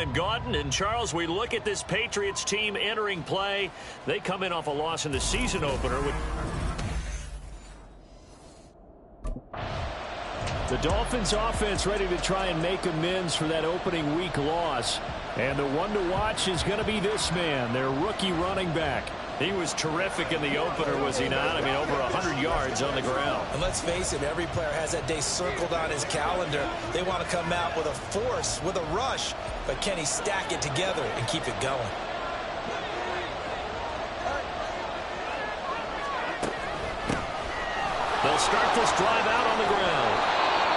time gone. And, Charles, we look at this Patriots team entering play. They come in off a loss in the season opener. The Dolphins offense ready to try and make amends for that opening week loss. And the one to watch is going to be this man, their rookie running back. He was terrific in the opener, was he not? I mean, over 100 yards on the ground. And let's face it, every player has that day circled on his calendar. They want to come out with a force, with a rush. But can he stack it together and keep it going? They'll start this drive out on the ground.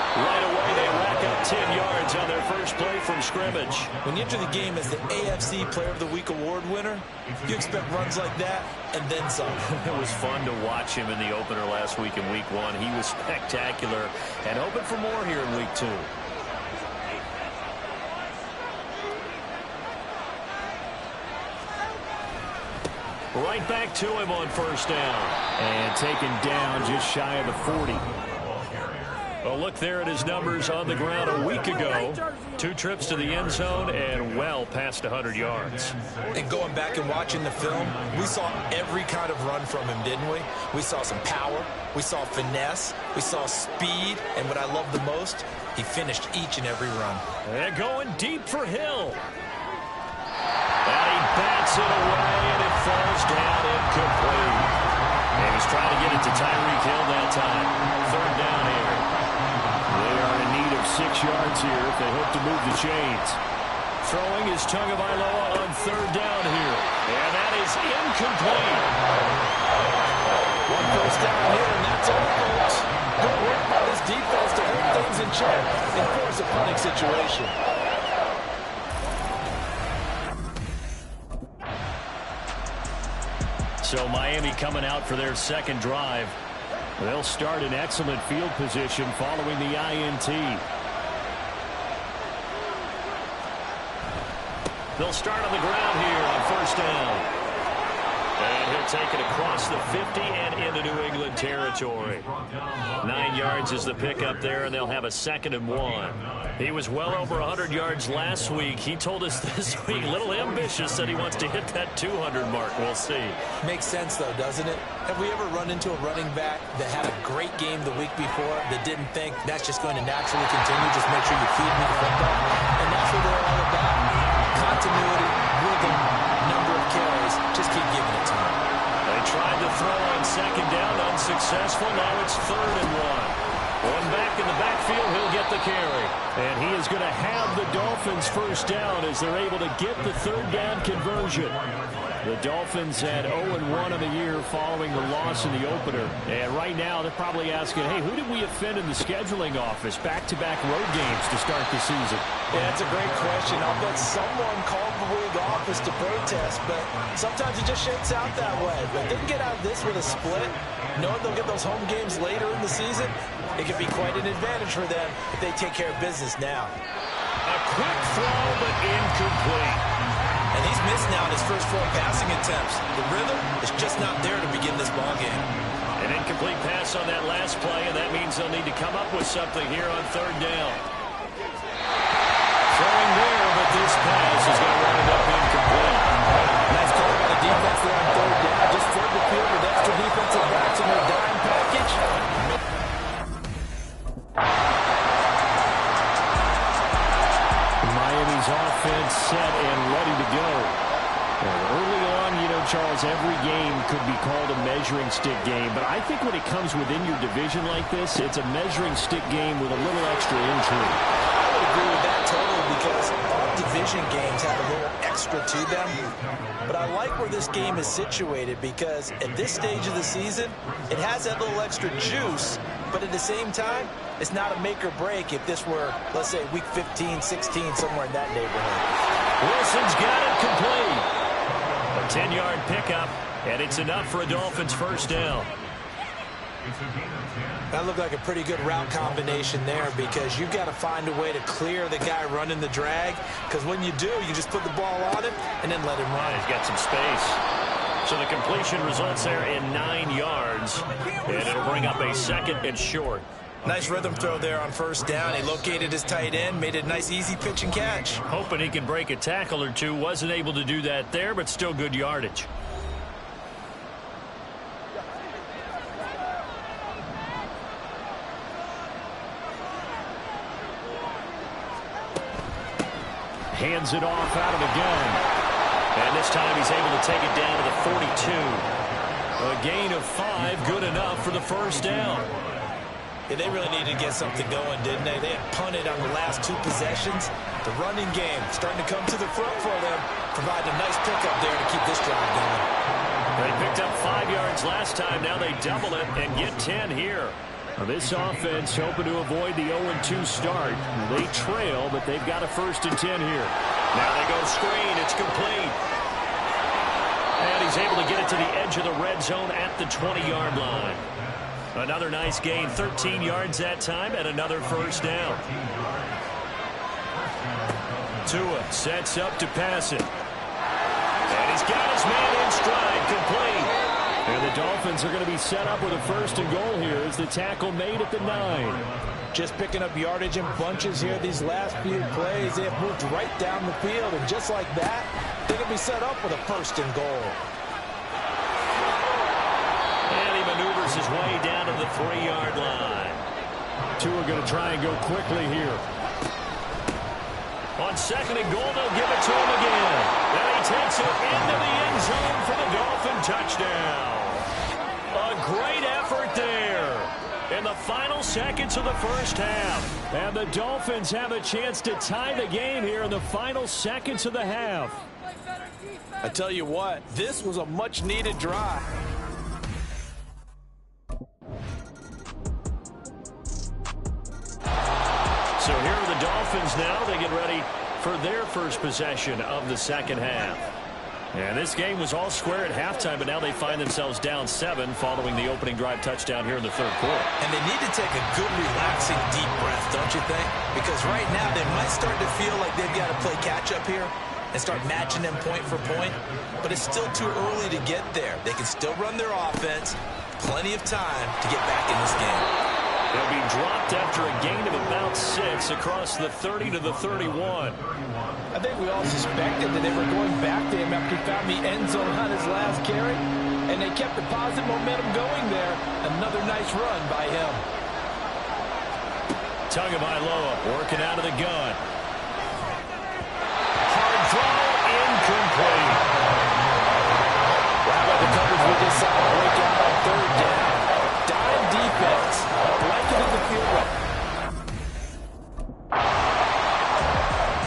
Right away, they rack up 10 yards on their first play from scrimmage. When you enter the game as the AFC Player of the Week award winner, you expect runs like that and then some. It was fun to watch him in the opener last week in Week 1. He was spectacular and hoping for more here in Week 2. Right back to him on first down. And taken down just shy of the 40. Well, look there at his numbers on the ground a week ago. 2 trips to the end zone and well past 100 yards. And going back and watching the film, we saw every kind of run from him, didn't we? We saw some power. We saw finesse. We saw speed. And what I love the most, he finished each and every run. And going deep for Hill. And he bats it away, and it falls down incomplete. And he's trying to get it to Tyreek Hill that time. 3rd down here. They are in need of 6 yards here if they hope to move the chains. Throwing is Tagovailoa on 3rd down here. And that is incomplete. 1 first down here, and that's all, folks. Good work by this defense to hold things in check and force a punting situation. So Miami coming out for their second drive. They'll start in excellent field position following the INT. They'll start on the ground here on first down. And he'll take it across the 50 and into New England territory. 9 yards is the pickup there, and they'll have a 2nd and 1. He was well over 100 yards last week. He told us this week, a little ambitious, that he wants to hit that 200 mark. We'll see. Makes sense, though, doesn't it? Have we ever run into a running back that had a great game the week before that didn't think that's just going to naturally continue? Just make sure you feed me the football. And that's what they're all about. Continuity, rhythm, number of carries. Just keep giving it to him. They tried to throw on 2nd down, unsuccessful. Now it's 3rd and 1. One back in the backfield, he'll get the carry. And he is going to have the Dolphins first down as they're able to get the 3rd down conversion. The Dolphins had 0-1 on the year following the loss in the opener. And right now they're probably asking, hey, who did we offend in the scheduling office? Back-to-back road games to start the season. Yeah, that's a great question. I'll bet someone called the league office to protest, but sometimes it just shakes out that way. But they can get out of this with a split, knowing they'll get those home games later in the season. It could be quite an advantage for them if they take care of business now. A quick throw, but incomplete. And he's missed now in his first 4 passing attempts. The rhythm is just not there to begin this ball game. An incomplete pass on that last play, and that means they'll need to come up with something here on 3rd down. Throwing there, but this pass is going to wind up incomplete. Nice call by the defense there on 3rd down. Just flood the field with extra defensive backs in their dime package. Miami's offense set and ready to go. Well, early on, you know, Charles, every game could be called a measuring stick game. But I think when it comes within your division like this, it's a measuring stick game with a little extra intrigue. I would agree with that totally because all division games have a little extra to them. But I like where this game is situated because at this stage of the season, it has that little extra juice. But at the same time, it's not a make or break if this were, let's say, week 15, 16, somewhere in that neighborhood. Wilson's got it complete. A 10-yard pickup, and it's enough for a Dolphins first down. That looked like a pretty good route combination there because you've got to find a way to clear the guy running the drag because when you do, you just put the ball on him and then let him run. He's got some space. So the completion results there in 9 yards, and it'll bring up a 2nd and short. Nice rhythm throw there on first down. He located his tight end, made it a nice, easy pitch and catch. Hoping he can break a tackle or two. Wasn't able to do that there, but still good yardage. Hands it off out of the gun. And this time he's able to take it down to the 42. A gain of 5, good enough for the first down. Yeah, they really needed to get something going, didn't they? They had punted on the last 2 possessions. The running game starting to come to the front for them. Provided a nice pickup there to keep this drive going. They picked up 5 yards last time. Now they double it and get 10 here. Now this offense hoping to avoid the 0-2 start. They trail, but they've got a 1st and 10 here. Now they go screen. It's complete. And he's able to get it to the edge of the red zone at the 20-yard line. Another nice gain, 13 yards that time, and another first down. Tua sets up to pass it. And he's got his man in stride, complete. And the Dolphins are going to be set up with a 1st and goal here as the tackle made at the 9. Just picking up yardage in bunches here. These last few plays, they have moved right down the field. And just like that, they're going to be set up with a 1st and goal. And he maneuvers his way down to the 3-yard line. Tua going to try and go quickly here. On 2nd and goal, they'll give it to him again. And he takes it into the end zone for the Dolphin touchdown. A great effort there in the final seconds of the first half. And the Dolphins have a chance to tie the game here in the final seconds of the half. I tell you what, this was a much-needed drive. So here are the Dolphins now. They get ready for their first possession of the second half. And this game was all square at halftime, but now they find themselves down 7 following the opening drive touchdown here in the 3rd quarter. And they need to take a good, relaxing, deep breath, don't you think? Because right now they might start to feel like they've got to play catch-up here and start matching them point for point. But it's still too early to get there. They can still run their offense. Plenty of time to get back in this game. They'll be dropped after a gain of about 6 across the 30 to the 31. I think we all suspected that they were going back to him after he found the end zone on his last carry, and they kept the positive momentum going there. Another nice run by him. Tagovailoa working out of the gun. Hard throw, incomplete. How about the coverage we just saw break out on 3rd down? Dime defense, blanketed the field right.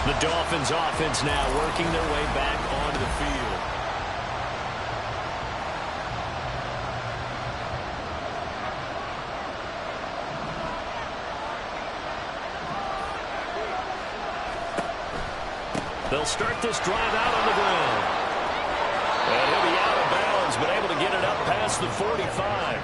The Dolphins offense now working their way back onto the field. They'll start this drive out on the ground. And he'll be out of bounds, but able to get it up past the 45.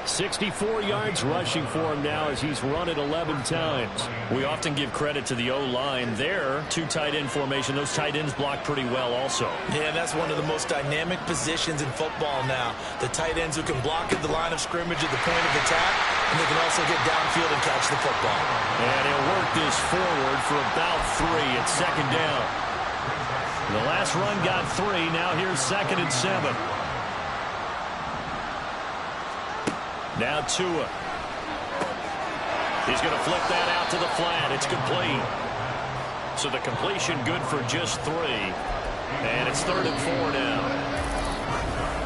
64 yards rushing for him now as he's run it 11 times. We often give credit to the O-line there. 2 tight end formation. Those tight ends block pretty well also. Yeah, that's one of the most dynamic positions in football now. The tight ends who can block at the line of scrimmage at the point of attack, and they can also get downfield and catch the football. And he'll work this forward for about 3 at 2nd down. The last run got 3. Now here's 2nd and 7. Now Tua. He's going to flip that out to the flat. It's complete. So the completion good for just 3. And it's 3rd and 4 now.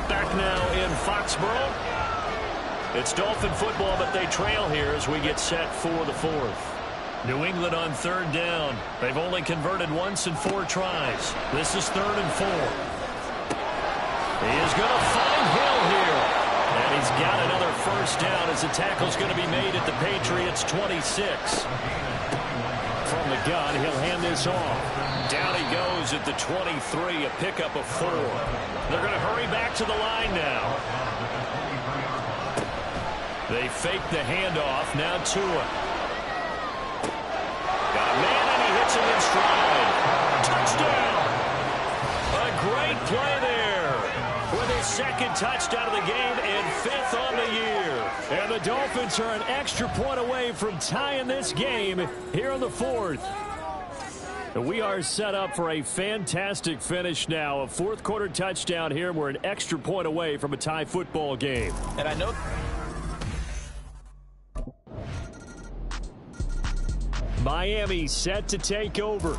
Back now in Foxborough. It's Dolphin football, but they trail here as we get set for the 4th. New England on 3rd down. They've only converted once in 4 tries. This is 3rd and 4. He is going to find Hill here. And he's got another first down as the tackle's going to be made at the Patriots' 26. From the gun, he'll hand this off. Down he goes at the 23, a pickup of 4. They're going to hurry back to the line now. They fake the handoff. Now Tua. Got a man, and he hits him in stride. Touchdown! A great play there, where they second touchdown of the game and 5th on the year. And the Dolphins are an extra point away from tying this game here in the 4th. We are set up for a fantastic finish now. A fourth-quarter touchdown here. We're an extra point away from a tie football game. And I know... Miami set to take over.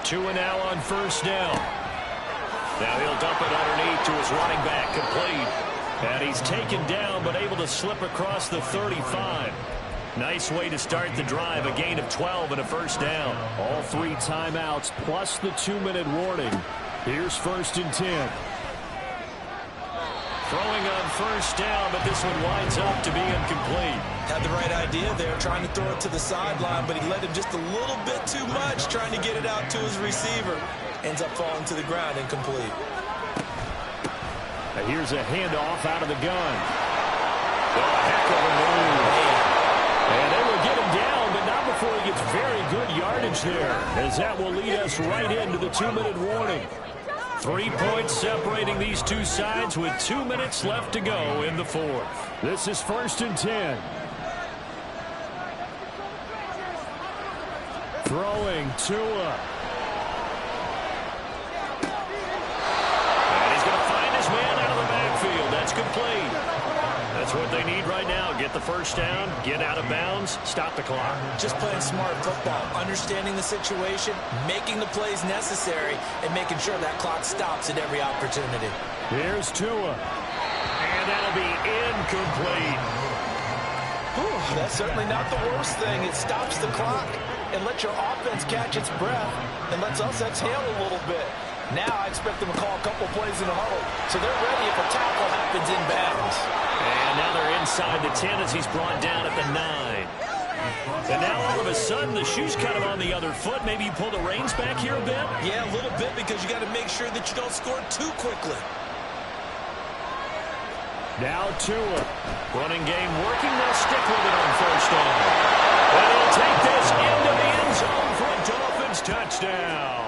Two and now on first down. Now he'll dump it underneath to his running back, complete. And he's taken down but able to slip across the 35. Nice way to start the drive, a gain of 12 and a first down. All 3 timeouts plus the 2-minute warning. Here's 1st and 10. Throwing on first down, but this one winds up to be incomplete. Had the right idea there, trying to throw it to the sideline, but he led him just a little bit too much, trying to get it out to his receiver. Ends up falling to the ground, incomplete. Now here's a handoff out of the gun. Oh, a heck of a move. And they will get him down, but not before he gets very good yardage there, as that will lead us right into the 2-minute warning. 3 points separating these two sides with 2 minutes left to go in the 4th. This is 1st and 10. Throwing Tua. And he's going to find his man out of the backfield. That's complete. That's what they need right now. Get the first down, get out of bounds, stop the clock. Just playing smart football, understanding the situation, making the plays necessary, and making sure that clock stops at every opportunity. Here's Tua. And that'll be incomplete. Whew, that's certainly not the worst thing. It stops the clock and lets your offense catch its breath and lets us exhale a little bit. Now I expect them to call a couple plays in a huddle, so they're ready if a tackle happens inbounds. And now they're inside the 10 as he's brought down at the 9. And now all of a sudden the shoe's kind of on the other foot. Maybe you pull the reins back here a bit? Yeah, a little bit, because you got to make sure that you don't score too quickly. Now Tua. Running game working. They'll stick with it on first down. And he'll take this into the end zone for a Dolphins touchdown.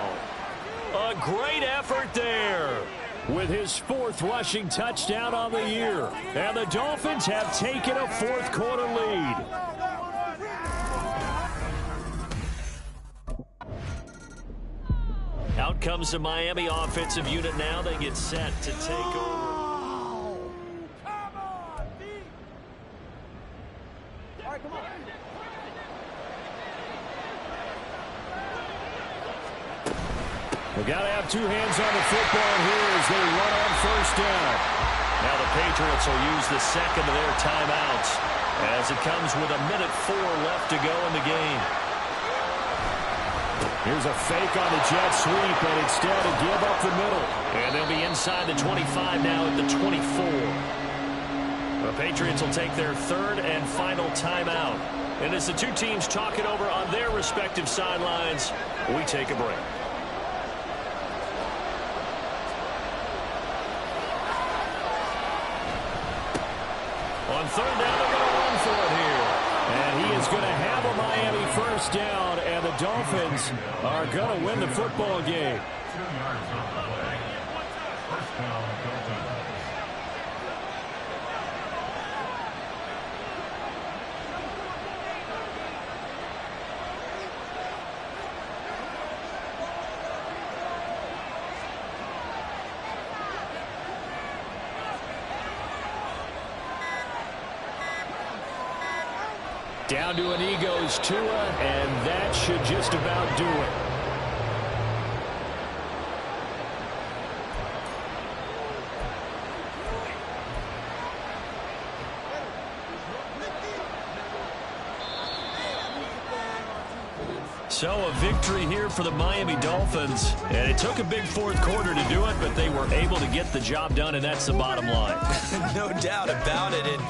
A great effort there with his 4th rushing touchdown on the year. And the Dolphins have taken a 4th-quarter lead. Out comes the Miami offensive unit now. They get set to take over. We've got to have 2 hands on the football here as they run on first down. Now the Patriots will use the second of their timeouts as it comes with 1:04 left to go in the game. Here's a fake on the jet sweep, and instead a give up the middle. And they'll be inside the 25 now at the 24. The Patriots will take their 3rd and final timeout. And as the two teams talk it over on their respective sidelines, we take a break. On 3rd down, they're going to run for it here. And he is going to have a Miami first down, and the Dolphins are going to win the football game. Down to an E goes Tua, and that should just about do it. So a victory here for the Miami Dolphins. And it took a big 4th quarter to do it, but they were able to get the job done, and that's the bottom line. No doubt about it. And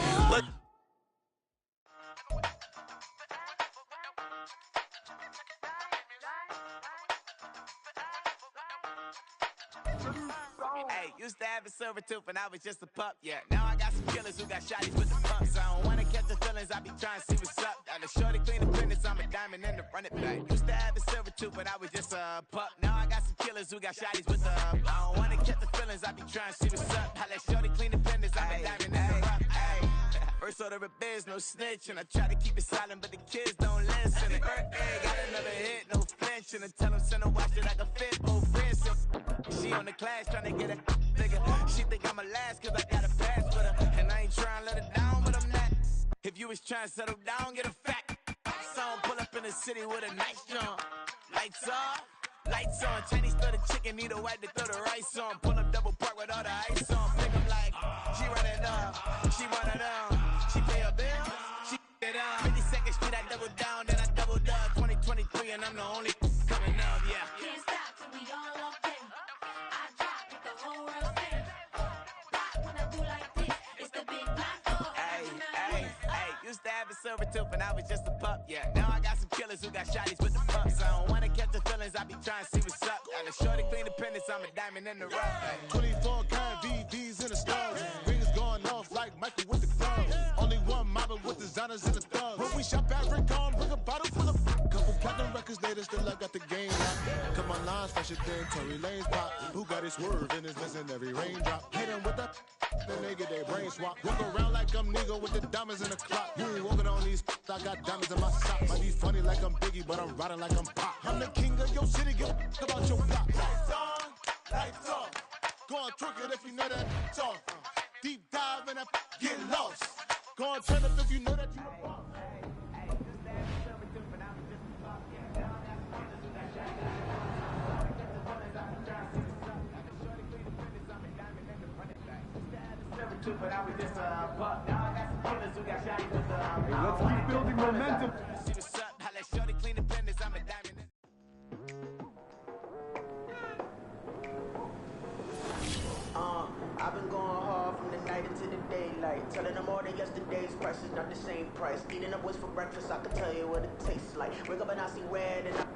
Hey, used to have a silver tooth and I was just a pup, yeah. Now I got some killers who got shotties with the pumps. I don't wanna catch the feelings, I be trying to see what's up. Got a shorty clean the business, I'm a diamond in the run it back. Used to have a silver tooth but I was just a pup. Now I got some killers who got shotties with the I don't wanna catch the feelings, I be trying to see what's up. I let shorty clean the business, I'm a diamond in the rough. First order of biz, no snitching. I try to keep it silent, but the kids don't listen. Birthday, got another hit, no flinching. And tell them send a watch that I can fit, oh Prince. She on the class trying to get a nigga. She think I'm a last cause I got a pass with her. And I ain't trying to let her down, but I'm not. If you was trying to settle down, get a fact. Song pull up in the city with a nice jump. Lights off, lights on. Chinese throw the chicken, need a wipe to throw the rice on. Pull up double park with all the ice on. Pick 'em like, she running up, she one of them. She pay a bill, she get up. 52nd Street, I double down, then I doubled up. 2023, and I'm the only coming up, yeah. Can't stop till we all locked in. I drop with the whole world sing. Rock when I do like this, it's the big black door. Hey, used to have a silver tooth and I was just a pup, yeah. Now I got some killers who got shotties with the pumps. I don't wanna catch the feelings, I be trying to see what's up. Got a shorty clean the pendants, I'm a diamond in the rough. 24 karat VVs in the stars. Rings going off like Michael with the clubs. Only one mobbing with designers in the thugs. When we shop at Rick on, bring a bottle full of couple platinum records later, still I got the game locked. Come on, lines fresher than Tory Lane's pop. Who got his swerve and is missing every raindrop? Hit him with the then they get their brain swap. Walk around like I'm Negro with the diamonds in the clock. You ain't walking on these, I got diamonds in my socks. Might be funny like I'm Biggie, but I'm riding like I'm Pop. I'm the king of your city, give a about your block. Lights on, lights off. Go on, twerk it if you know that it's off. Deep dive and I get lost. Go on, turn up if you know that you a boss. But I was just a buck. Now I got some killers who got shotties with the Hey, let's keep building momentum. see what's up. I let shorty clean the pendants, I'm a diamond. I've been going hard from the night into the daylight. Telling them all that yesterday's price is not the same price. Eating up what's for breakfast, I can tell you what it tastes like. Wake up and I see red and I...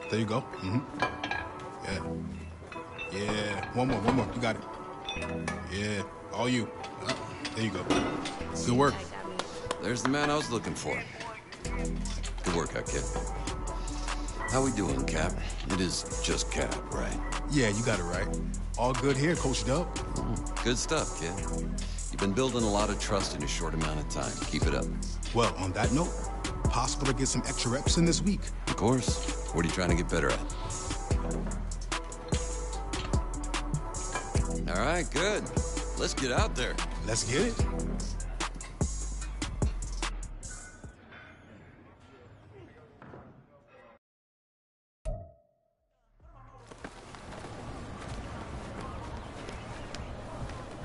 There you go. Yeah. Yeah. One more. You got it. Yeah. All you. There you go. Good work. There's the man I was looking for. Good workout, kid. How we doing, Cap? It is just Cap, right? Yeah, you got it right. All good here, Coach Dub. Good stuff, kid. You've been building a lot of trust in a short amount of time. Keep it up. Well, on that note, possible to get some extra reps in this week. Of course. What are you trying to get better at? All right, good. Let's get out there. Let's get it.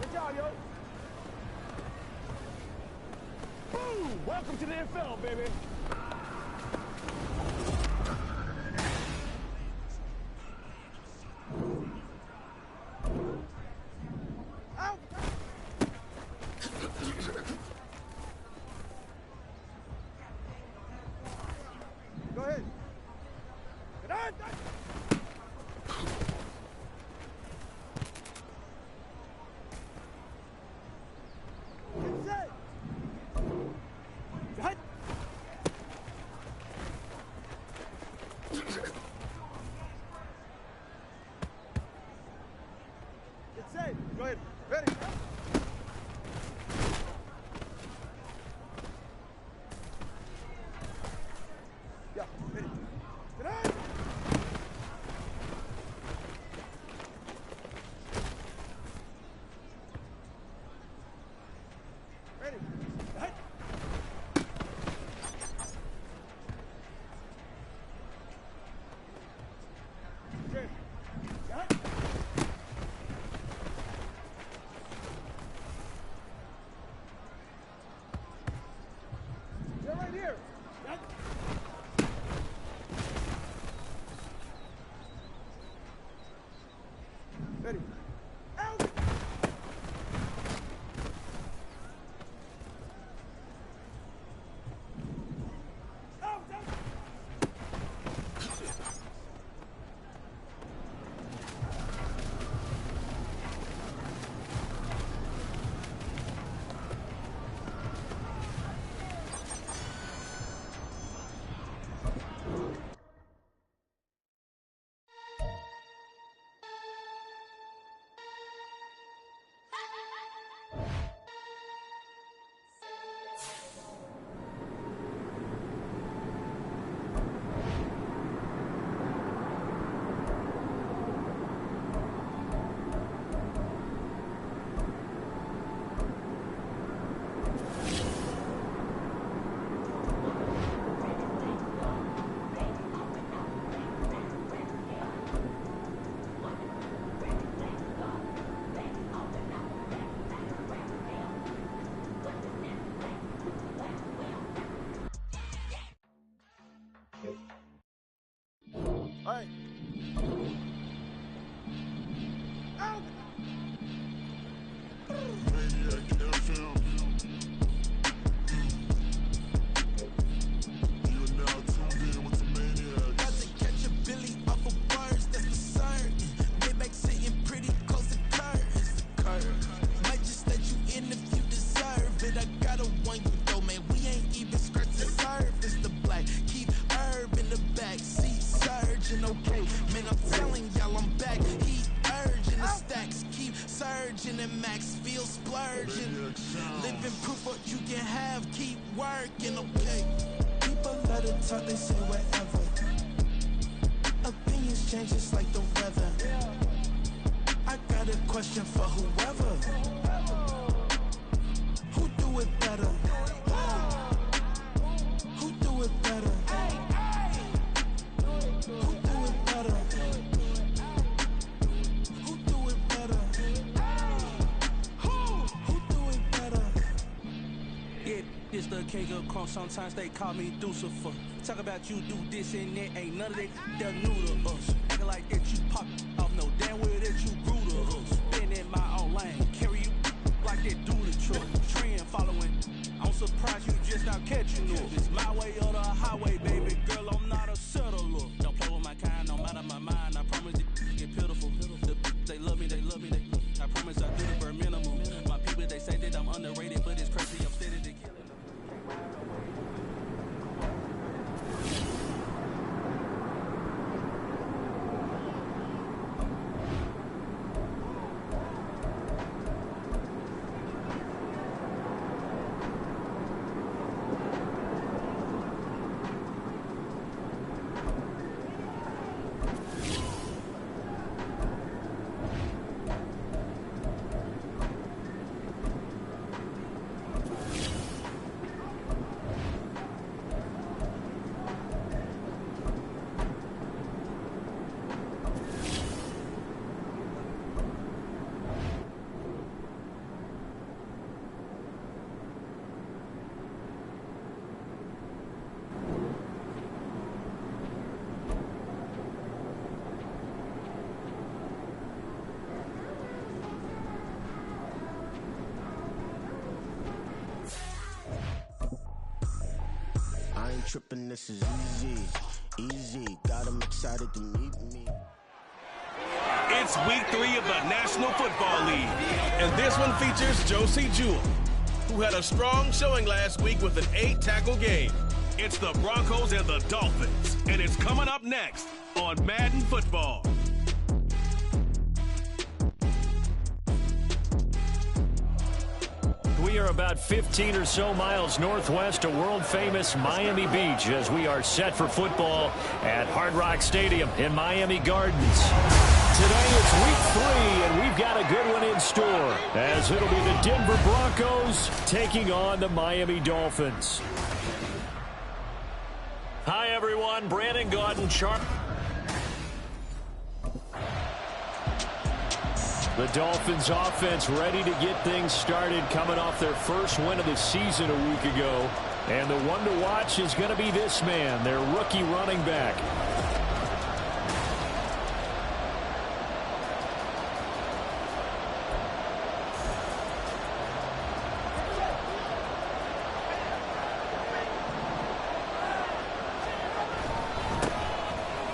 Good job, yo. Boom! Welcome to the NFL, baby. Go ahead. max feel splurging. Living proof what you can have, keep working, okay? People let it talk, they say whatever. Opinions change just like the weather. I got a question for whoever. Who do it better? Who do it better? Who do it better? Who do it better? Who do it better? Yeah, this the king of crunk. Sometimes they call me Lucifer. Talk about you do this and that. Ain't none of that new to us. Acting like that you pop off. No damn well that you grew to us. Been in my own lane. Carry you like that do the truck. Trend following. I'm surprised you just not catching up. It's my way or the highway, baby girl. I'm not a settler. Don't play with my kind, no matter my mind. I promise it get pitiful. They love me, they love me, I promise I do the bare minimum. My people, they say that I'm underrated, but it's crazy. I'm steady to kill it. I ain't tripping, this is easy, easy. Got 'em excited to meet me. It's week 3 of the National Football League, and this one features Josie Jewell, who had a strong showing last week with an 8-tackle game. It's the Broncos and the Dolphins, and it's coming up next on Madden Football. We are about 15 or so miles northwest of world-famous Miami Beach as we are set for football at Hard Rock Stadium in Miami Gardens. Today it's week 3, and we've got a good one in store as it'll be the Denver Broncos taking on the Miami Dolphins. Hi, everyone. Brandon Gaudin, The Dolphins offense ready to get things started, coming off their first win of the season a week ago. And the one to watch is going to be this man, their rookie running back.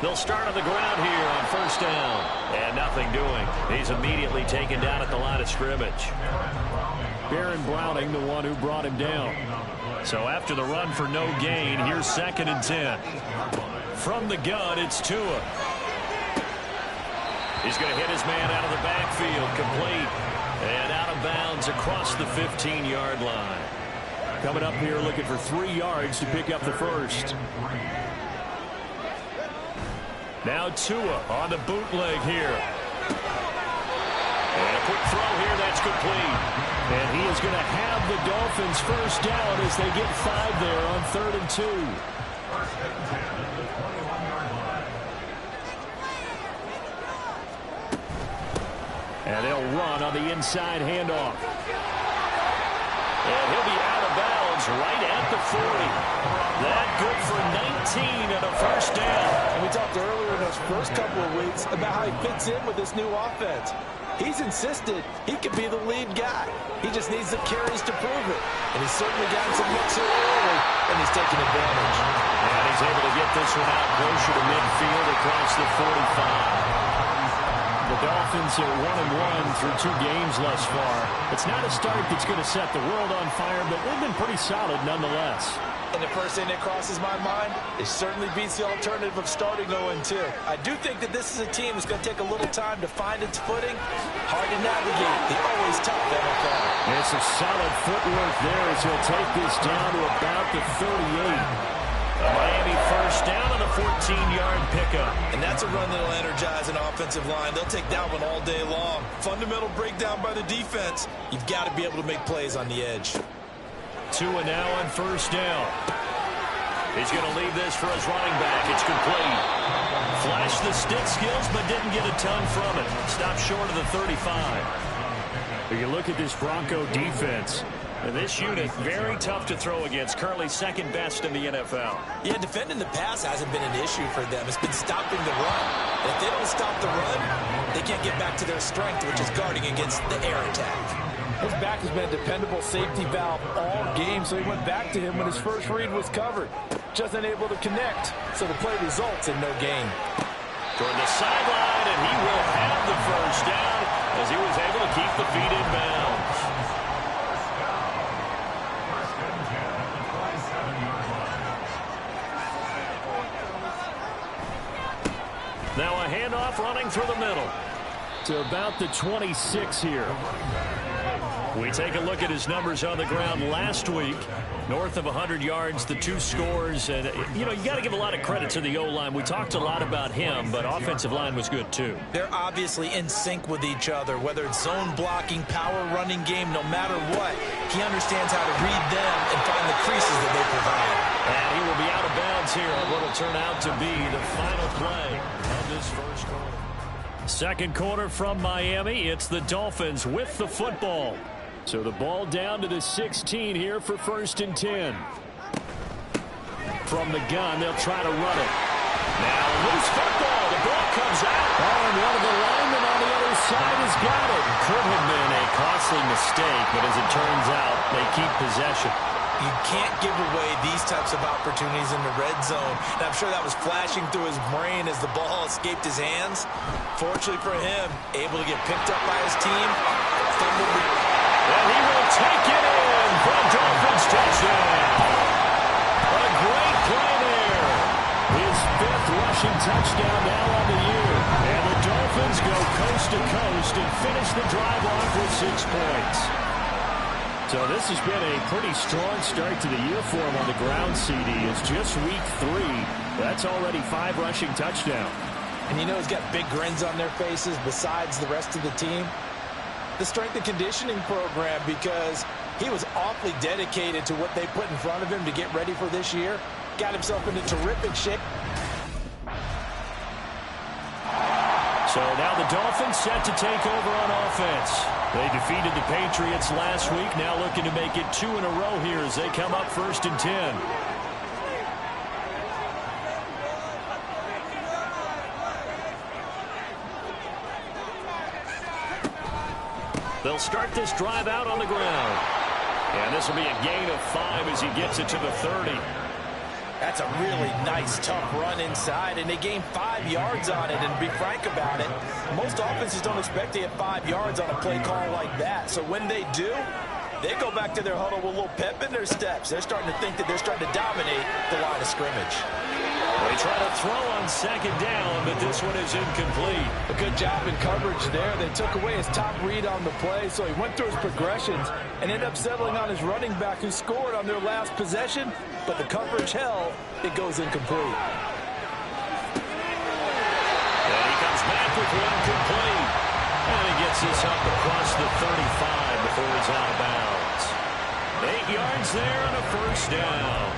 They'll start on the ground here on first down. And nothing doing. He's immediately taken down at the line of scrimmage. Baron Browning, the one who brought him down. So after the run for no gain, here's 2nd and 10. From the gun, it's Tua. He's going to hit his man out of the backfield, complete. And out of bounds across the 15-yard line. Coming up here looking for 3 yards to pick up the first. Now Tua on the bootleg here. And a quick throw here, that's complete. And he is going to have the Dolphins first down as they get 5 there on 3rd and 2. And they'll run on the inside handoff. And he'll be out of bounds right at the 40. That good for 19 and a first down. And we talked earlier in those first couple of weeks about how he fits in with this new offense. He's insisted he could be the lead guy. He just needs the carries to prove it. And he's certainly gotten some looks here early, and he's taking advantage. And he's able to get this one out closer to midfield across the 45. The Dolphins are 1-1 through 2 games thus far. It's not a start that's going to set the world on fire, but they've been pretty solid nonetheless. And the first thing that crosses my mind, it certainly beats the alternative of starting 0-2. I do think that this is a team that's going to take a little time to find its footing. Hard to navigate the always tough NFL. It's a solid footwork there as he'll take this down to about the 38. Miami first down on a 14-yard pickup. And that's a run that'll energize an offensive line. They'll take that one all day long. Fundamental breakdown by the defense. You've got to be able to make plays on the edge. Tua now on first down. He's going to leave this for his running back. It's complete. Flashed the stick skills, but didn't get a ton from it. Stopped short of the 35. You look at this Bronco defense. This unit, very tough to throw against. Currently second best in the NFL. Yeah, defending the pass hasn't been an issue for them. It's been stopping the run. And if they don't stop the run, they can't get back to their strength, which is guarding against the air attack. His back has been a dependable safety valve all game, so he went back to him when his first read was covered. Just unable to connect, so the play results in no gain. Toward the sideline, and he will have the first down as he was able to keep the feet in bounds. Now a handoff running through the middle. To about the 26 here. We take a look at his numbers on the ground last week. North of 100 yards, the 2 scores. And, you got to give a lot of credit to the O-line. We talked a lot about him, but offensive line was good, too. They're obviously in sync with each other, whether it's zone blocking, power running game, no matter what. He understands how to read them and find the creases that they provide. And he will be out of bounds here on what will turn out to be the final play of this first quarter. Second quarter from Miami. It's the Dolphins with the football. So the ball down to the 16 here for 1st and 10. From the gun, they'll try to run it. Now loose football. The ball comes out. Oh, and one of the linemen on the other side has got it. Could have been a costly mistake, but as it turns out, they keep possession. You can't give away these types of opportunities in the red zone. And I'm sure that was flashing through his brain as the ball escaped his hands. Fortunately for him, able to get picked up by his team. And he will take it in for a Dolphins touchdown. A great play there. His 5th rushing touchdown now on the year. And the Dolphins go coast to coast and finish the drive off with 6 points. So this has been a pretty strong start to the year for him on the ground, CD. It's just week 3. That's already 5 rushing touchdowns. And he's got big grins on their faces besides the rest of the team. The strength and conditioning program, because he was awfully dedicated to what they put in front of him to get ready for this year. Got himself into terrific shape. So now the Dolphins set to take over on offense. They defeated the Patriots last week, now looking to make it 2 in a row here as they come up 1st and 10. They'll start this drive out on the ground. And this will be a gain of 5 as he gets it to the 30. That's a really nice, tough run inside, and they gain 5 yards on it. And to be frank about it, most offenses don't expect to get 5 yards on a play call like that. So when they do, they go back to their huddle with a little pep in their steps. They're starting to think that they're starting to dominate the line of scrimmage. They try to throw on 2nd down, but this one is incomplete. A good job in coverage there. They took away his top read on the play, so he went through his progressions and ended up settling on his running back who scored on their last possession, but the coverage held. It goes incomplete. And he comes back with one complete. And he gets this up across the 35 before he's out of bounds. 8 yards there on a 1st down.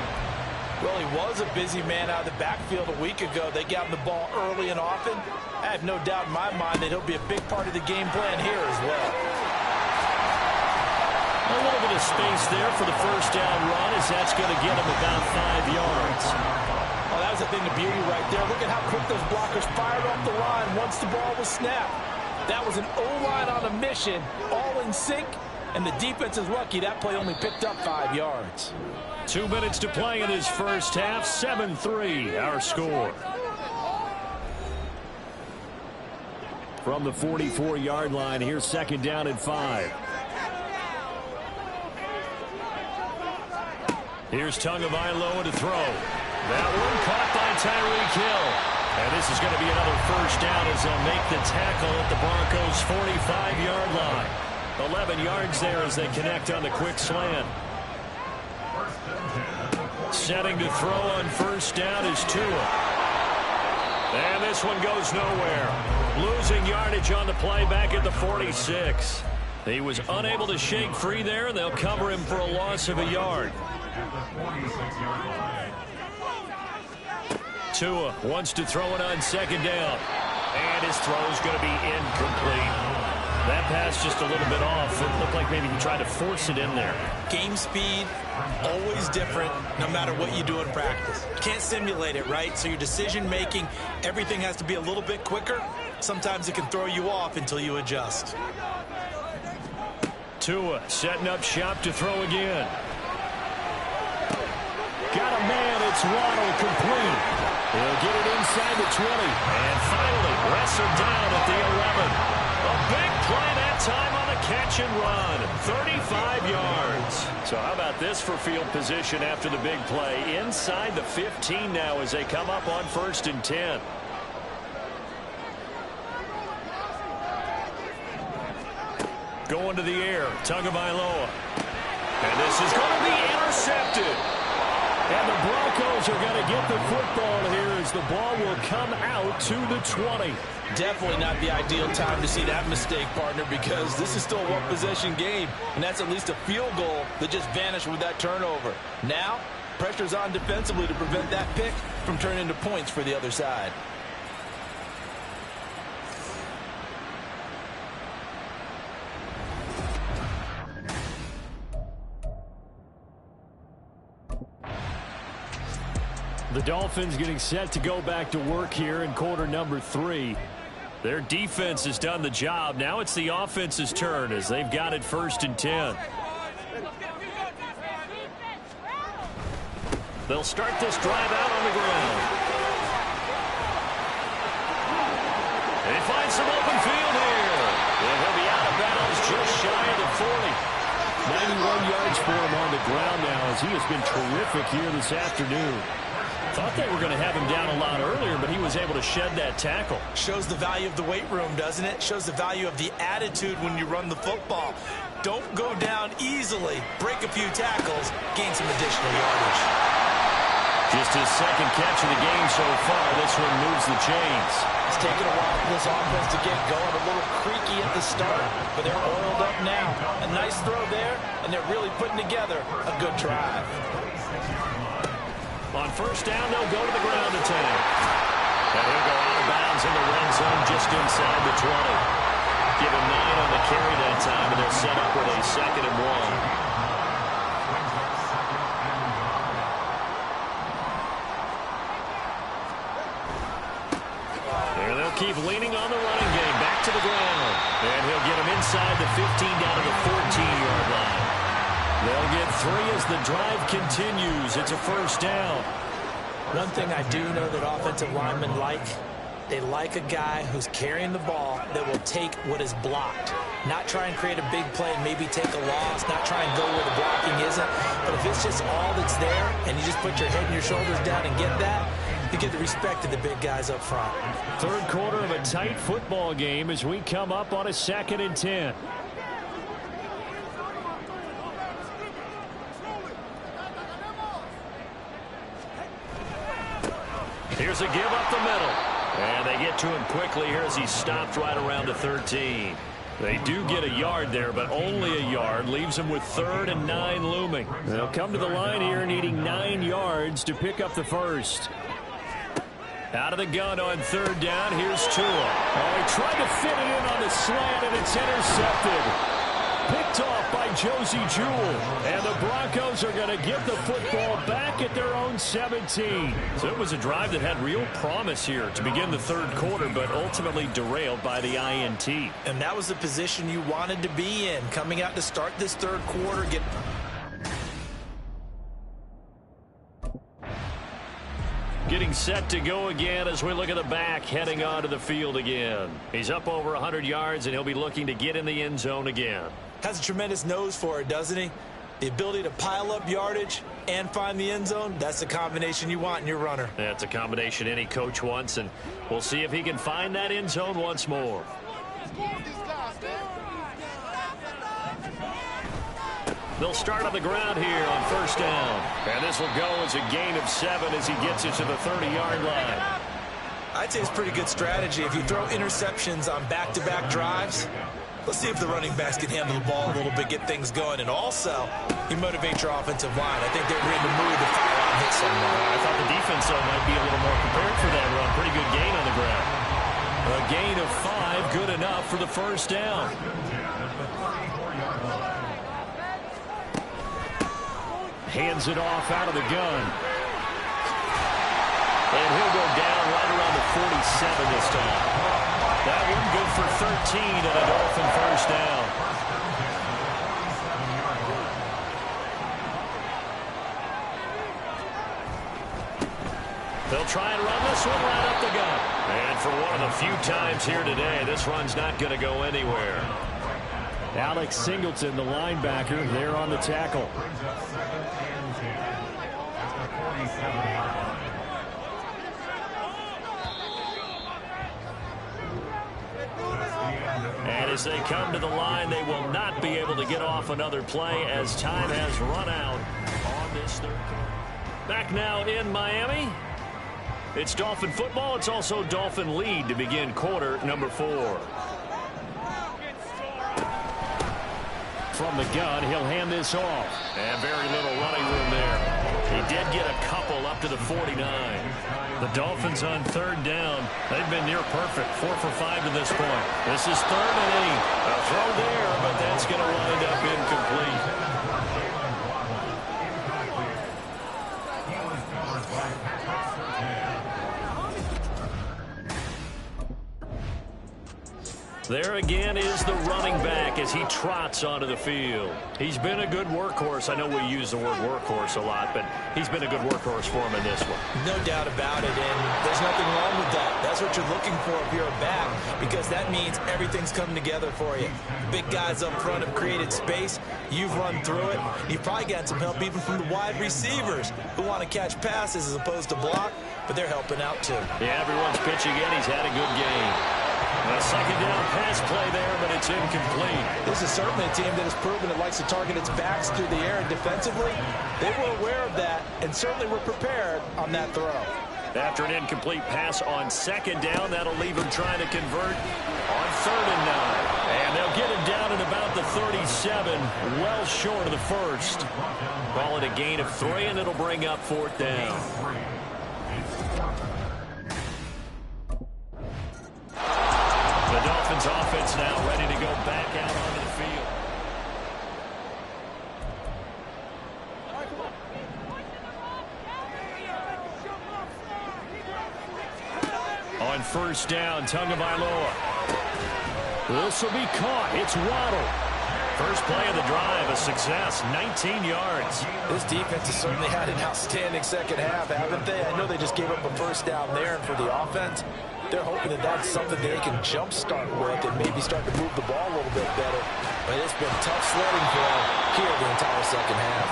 Well, he was a busy man out of the backfield a week ago. They got him the ball early and often. I have no doubt in my mind that he'll be a big part of the game plan here as well. A little bit of space there for the 1st down run as that's going to get him about 5 yards. Oh, that was the thing of beauty right there. Look at how quick those blockers fired off the line once the ball was snapped. That was an O-line on a mission, all in sync, and the defense is lucky that play only picked up 5 yards. 2 minutes to play in this first half. 7-3 our score. from the 44-yard line. Here's second down and 5. Here's Tagovailoa to throw. That one caught by Tyreek Hill. And this is going to be another first down as they'll make the tackle at the Broncos' 45-yard line. 11 yards there as they connect on the quick slant. Setting to throw on first down is Tua. And this one goes nowhere. Losing yardage on the play back at the 46. He was unable to shake free there, and they'll cover him for a loss of a yard. Tua wants to throw it on second down. And his throw's going to be incomplete. That pass just a little bit off. It looked like maybe he tried to force it in there. Game speed, always different no matter what you do in practice. You can't simulate it, right? So your decision making, everything has to be a little bit quicker. Sometimes it can throw you off until you adjust. Tua setting up shop to throw again. Got a man, it's Waddle, complete. He'll get it inside the 20. And finally wrestled down at the 11. A big play that time on the catch and run. 35 yards. So how about this for field position after the big play? Inside the 15 now as they come up on 1st and 10. Going to the air, Tagovailoa. And this is going to be intercepted. And the Broncos are going to get the football here as the ball will come out to the 20. Definitely not the ideal time to see that mistake, partner, because this is still a one-possession game, and that's at least a field goal that just vanished with that turnover. Now, pressure's on defensively to prevent that pick from turning into points for the other side. The Dolphins getting set to go back to work here in quarter number 3. Their defense has done the job. Now it's the offense's turn as they've got it 1st and 10. They'll start this drive out on the ground. They find some open field here. And he'll be out of bounds just shy of the 40. 91 yards for him on the ground now as he has been terrific here this afternoon. Thought they were going to have him down a lot earlier, but he was able to shed that tackle. Shows the value of the weight room, doesn't it? Shows the value of the attitude when you run the football. Don't go down easily. Break a few tackles. Gain some additional yardage. Just his second catch of the game so far. This one moves the chains. It's taken a while for this offense to get going. A little creaky at the start, but they're oiled up now. A nice throw there, and they're really putting together a good drive. On first down, they'll go to the ground attack. And he'll go out of bounds in the red zone just inside the 20. Give him 9 on the carry that time, and they're set up with a 2nd and 1. There they'll keep leaning on the running game. Back to the ground. And he'll get him inside the 15 down to the 14-yard line. They'll get 3 as the drive continues. It's a first down. One thing I do know that offensive linemen like, they like a guy who's carrying the ball that will take what is blocked. Not try and create a big play and maybe take a loss, not try and go where the blocking isn't. But if it's just all that's there and you just put your head and your shoulders down and get that, you get the respect of the big guys up front. Third quarter of a tight football game as we come up on a 2nd and 10. Here's a give up the middle. And they get to him quickly here as he stopped right around the 13. They do get a yard there, but only a yard. Leaves them with 3rd and 9 looming. They'll come to the line here needing 9 yards to pick up the first. Out of the gun on 3rd down. Here's Tua. Oh, he tried to fit it in on the slant, and it's intercepted. Picked off by Josie Jewell. And the Broncos are going to get the football back at their own 17. So it was a drive that had real promise here to begin the 3rd quarter, but ultimately derailed by the INT. And that was the position you wanted to be in, coming out to start this 3rd quarter. Getting set to go again as we look at the back heading onto the field again. He's up over 100 yards, and he'll be looking to get in the end zone again. Has a tremendous nose for it, doesn't he? The ability to pile up yardage and find the end zone, that's the combination you want in your runner. That's a combination any coach wants, and we'll see if he can find that end zone once more. They'll start on the ground here on first down. And this will go as a gain of 7 as he gets it to the 30-yard line. I'd say it's pretty good strategy. If you throw interceptions on back-to-back drives, let's see if the running backs can handle the ball a little bit, get things going. And also, you motivate your offensive line. I think they're in the mood to fire out and hit someone. I thought the defense, though, might be a little more prepared for that run. Pretty good gain on the ground. A gain of 5, good enough for the first down. Hands it off out of the gun. And he'll go down right around the 47 this time. That one good for 13 and a Dolphin first down. They'll try and run this one right up the gut. And for one of the few times here today, this run's not going to go anywhere. Alex Singleton, the linebacker, there on the tackle. And as they come to the line, they will not be able to get off another play as time has run out on this third quarter. Back now in Miami. It's Dolphin football. It's also Dolphin lead to begin quarter number 4. From the gun, he'll hand this off. And very little running room there. He did get a couple up to the 49. The Dolphins on third down. They've been near perfect. 4 for 5 to this point. This is 3rd and 8. A throw there, but that's going to wind up incomplete. There again is the running back as he trots onto the field. He's been a good workhorse. I know we use the word workhorse a lot, but he's been a good workhorse for him in this one. No doubt about it, and there's nothing wrong with that. That's what you're looking for if you're a back, because that means everything's coming together for you. Big guys up front have created space. You've run through it. You've probably got some help even from the wide receivers who want to catch passes as opposed to block, but they're helping out too. Yeah, everyone's pitching in. He's had a good game. A second down pass play there, but it's incomplete. This is certainly a team that has proven it likes to target its backs through the air, and defensively, they were aware of that and certainly were prepared on that throw. After an incomplete pass on second down, that'll leave him trying to convert on 3rd and 9. And they'll get him down at about the 37, well short of the first. Call it a gain of 3, and it'll bring up 4th down. The Dolphins offense now ready to go back out onto the field. On first down, Tagovailoa. This will be caught. It's Waddle. First play of the drive, a success, 19 yards. This defense has certainly had an outstanding second half, haven't they? I know they just gave up a first down there, and for the offense, they're hoping that that's something they can jumpstart with and maybe start to move the ball a little bit better. But it's been tough sledding for them here the entire second half.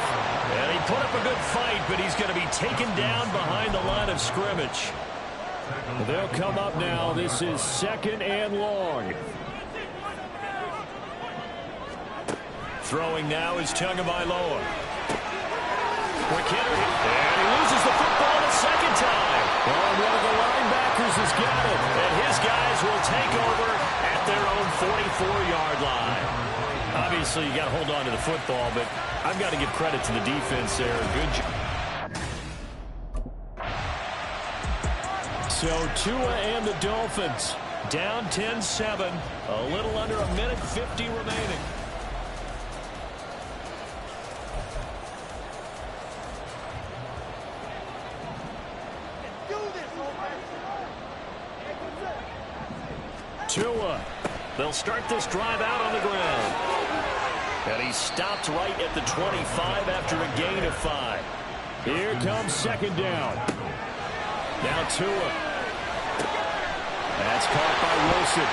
And he put up a good fight, but he's going to be taken down behind the line of scrimmage. They'll come up now. This is 2nd and long. Throwing now is Tagovailoa. And he loses the football the second time. And one of the linebackers has got it. And his guys will take over at their own 44-yard line. Obviously, you got to hold on to the football, but I've got to give credit to the defense there. Good job. So Tua and the Dolphins down 10-7. A little under a minute 50 remaining. Tua. They'll start this drive out on the ground. And he stopped right at the 25 after a gain of 5. Here comes second down. Now Tua. That's caught by Wilson.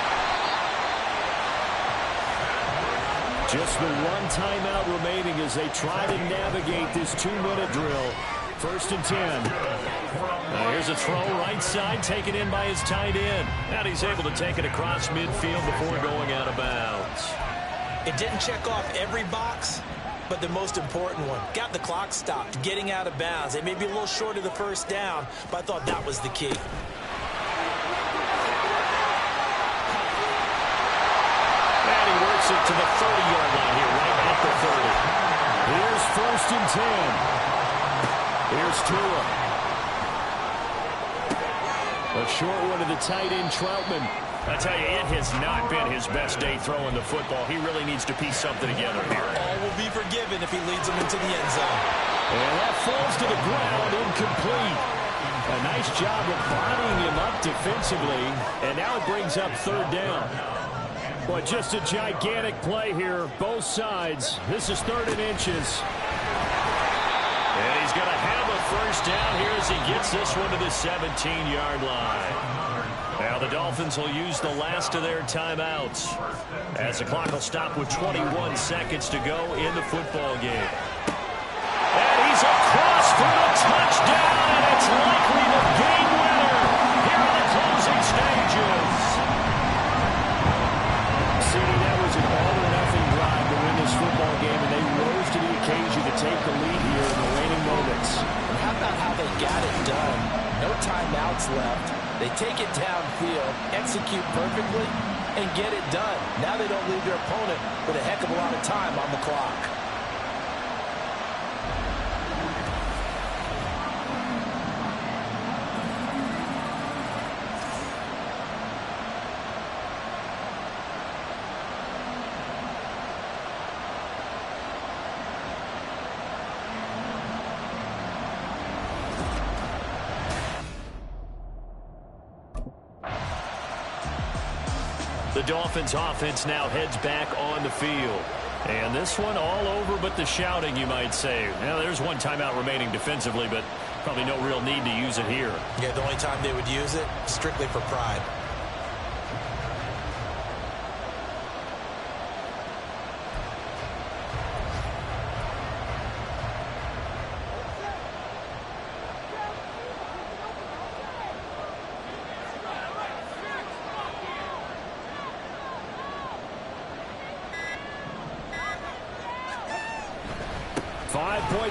Just the one timeout remaining as they try to navigate this 2-minute drill. 1st and 10. Now here's a throw right side, taken in by his tight end. And he's able to take it across midfield before going out of bounds. It didn't check off every box, but the most important one. Got the clock stopped, getting out of bounds. They may be a little short of the first down, but I thought that was the key. And he works it to the 30-yard line here, right at the 30. Here's 1st and 10. Here's Tua. A short one to the tight end, Troutman. I tell you, it has not been his best day throwing the football. He really needs to piece something together here. All will be forgiven if he leads them into the end zone. And that falls to the ground, incomplete. A nice job of bodying him up defensively. And now it brings up 3rd down. Boy, just a gigantic play here, both sides. This is 3rd and inches. And he's going to have a 1st down here as he gets this one to the 17-yard line. Now the Dolphins will use the last of their timeouts as the clock will stop with 21 seconds to go in the football game. And he's across for the touchdown, and it's likely the game winner here in the closing stages. See, that was an all-or-nothing drive to win this football game, and they rose to the occasion to take the lead here in the waning moments. And how about how they got it done? No timeouts left. They take it downfield, execute perfectly, and get it done. Now they don't leave their opponent with a heck of a lot of time on the clock. The Dolphins offense now heads back on the field. And this one all over but the shouting, you might say. Now, there's one timeout remaining defensively, but probably no real need to use it here. Yeah, the only time they would use it, strictly for pride.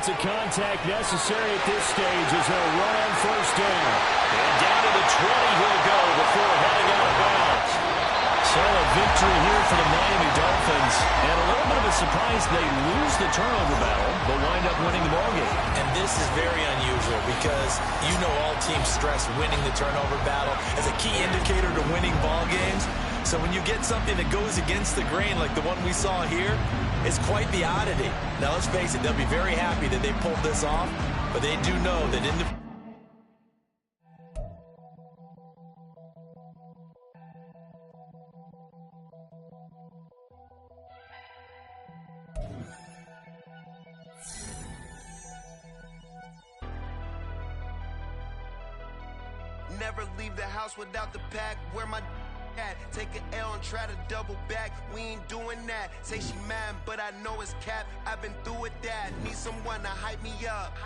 Of contact necessary at this stage as they'll run on 1st down. And down to the 20 he'll go before heading out of bounds. So a victory here for the Miami Dolphins. And a little bit of a surprise, they lose the turnover battle, but wind up winning the ballgame. And this is very unusual because you know all teams stress winning the turnover battle as a key indicator to winning ball games. So when you get something that goes against the grain like the one we saw here, it's quite the oddity. Now, let's face it, they'll be very happy that they pulled this off, but they do know that in the... Never leave the house without the pack. Where my at? Take an L and try to double back. We ain't doing that. Say she mad, but I know it's cap. I've been through with that. Need someone to hype me up.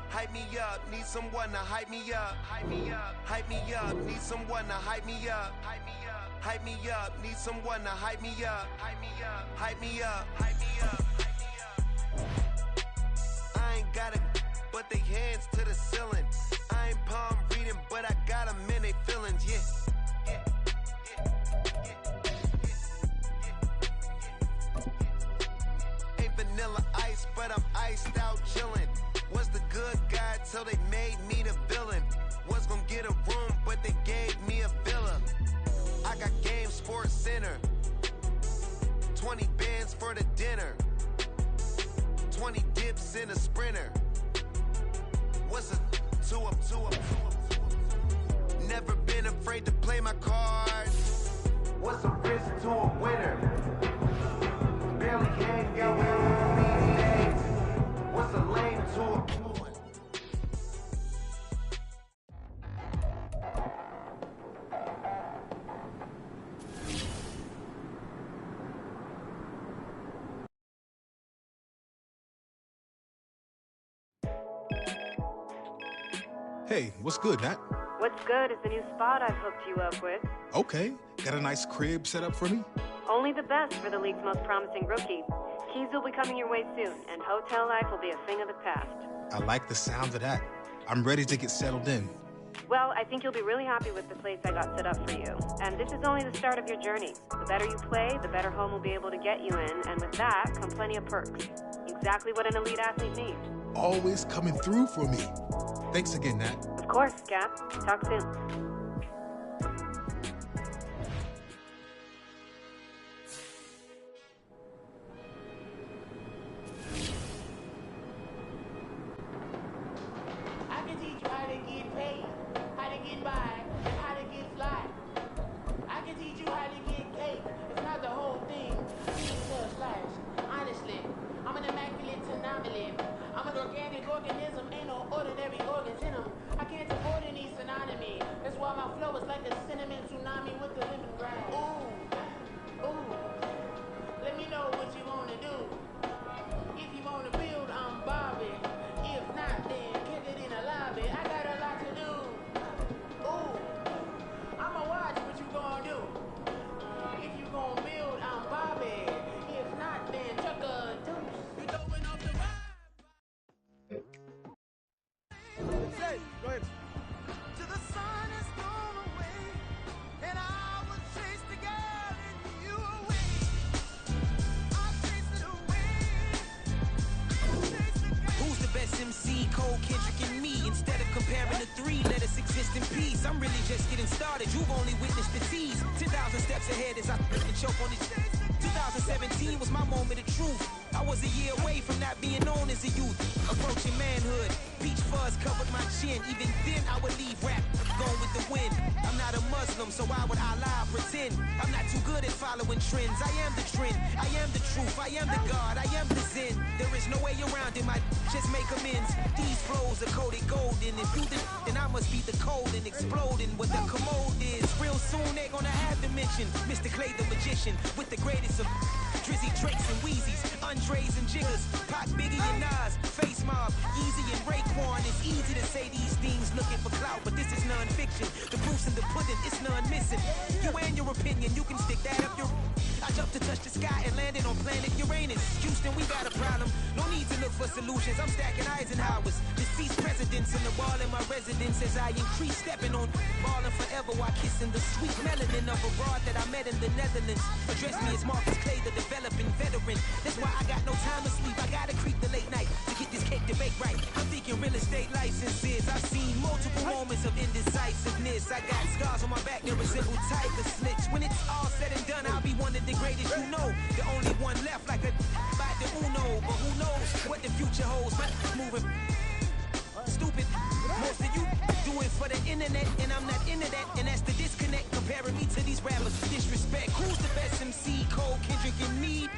Hype me up. Need someone to hype me up. Hype me up. Hype me up. Need someone to hype me up. Hype me up. Hype me up. Need someone to hype me up. Hype me up. Hype me up. Hype me up. I ain't got it, but they hands to the ceiling. I ain't palm reading, but I got them in they feelings. Yeah. Vanilla ice, but I'm iced out chillin'. Was the good guy till they made me the villain. Was gonna get a room, but they gave me a villa. I got Game Sports Center. 20 bands for the dinner. 20 dips in a sprinter. What's a 2 up, 2 up, 2 up, 2 up? Never been afraid to play my cards. What's a risk to a winner? Barely hang out with these days. What's a lame to a Hey, what's good, Nat? What's good is the new spot I've hooked you up with. Okay. Got a nice crib set up for me? Only the best for the league's most promising rookie. Keys will be coming your way soon, and hotel life will be a thing of the past. I like the sound of that. I'm ready to get settled in. Well, I think you'll be really happy with the place I got set up for you. And this is only the start of your journey. The better you play, the better home will be able to get you in, and with that come plenty of perks. Exactly what an elite athlete needs. Always coming through for me. Thanks again, Nat. Of course, Cap. Talk soon. I can teach you how to get paid, how to get by, and how to get fly. I can teach you how to get cake. It's not the whole thing. It's a slice. Honestly, I'm an immaculate anomaly. I'm an organic organism. Ain't no ordinary organs in them. I can't afford any synonymy. That's why my flow is like a cinnamon tsunami with the lemongrass. Ooh, ooh. Let me know what you wanna do. If you wanna build, I'm Bobby. If not, then kick it in the lobby. I got a lot to do. Ooh, I'ma watch what you gonna do. If you gonna build, I'm Bobby. If not, then chuck a deuce. You throwing off the ride. Say, go ahead. Till the sun is gone away, and I will chase the girl and you away. I'll chase it away. I'll chase the girl. Who's the best MC? Cole, Kendrick, and me. Instead of comparing the three, let us exist in peace. I'm really just getting started. You've only witnessed the tease. 10,000 steps ahead as I flip and choke on this. 2017 was my moment of truth. I was a year away from not being known as a youth. Approaching manhood. Peach fuzz covered my chin. Even then I would leave rap going with the wind. I'm not a Muslim, so why would I lie or pretend? I'm not too good at following trends. I am the trend. I am the truth. I am the God. I am the Zen. There is no way around it. I just make amends. These flows are coated golden. If you then I must be the cold and exploding. What the commode is. Real soon they're gonna have to mention Mr. Clay the magician with the greatest of Drizzy, Drakes, and Wheezies, Andres and Jiggers, Pac, Biggie, and Nas, Face Mob, Easy and Raekwon. It's easy to say these things looking for clout, but this is non-fiction. The proof's in the pudding, it's none missing. You and your opinion, you can stick that up your... I jumped to touch the sky and landed on planet Uranus. Houston, we got a problem. No need to look for solutions. I'm stacking Eisenhowers. Deceased presidents in the wall in my residence as I increase stepping on ballin' forever while kissing the sweet melanin of a broad that I met in the Netherlands. Address me as Marcus Clay, the developing veteran. That's why I got no time to sleep. I gotta creep the late night to get this cake debate right. I'm thinking real estate licenses. I've seen multiple moments of indecisiveness. I got scars on my back that resemble tiger slits. When it's all said and done, I'll be one of the greatest you know. The only one left like a by the Uno. But who knows what the future holds. But moving stupid. Most of you do it for the internet, and I'm not into that. And that's the disconnect comparing me to these rappers. Disrespect. Who's the best MC? Cole, Kendrick, and me.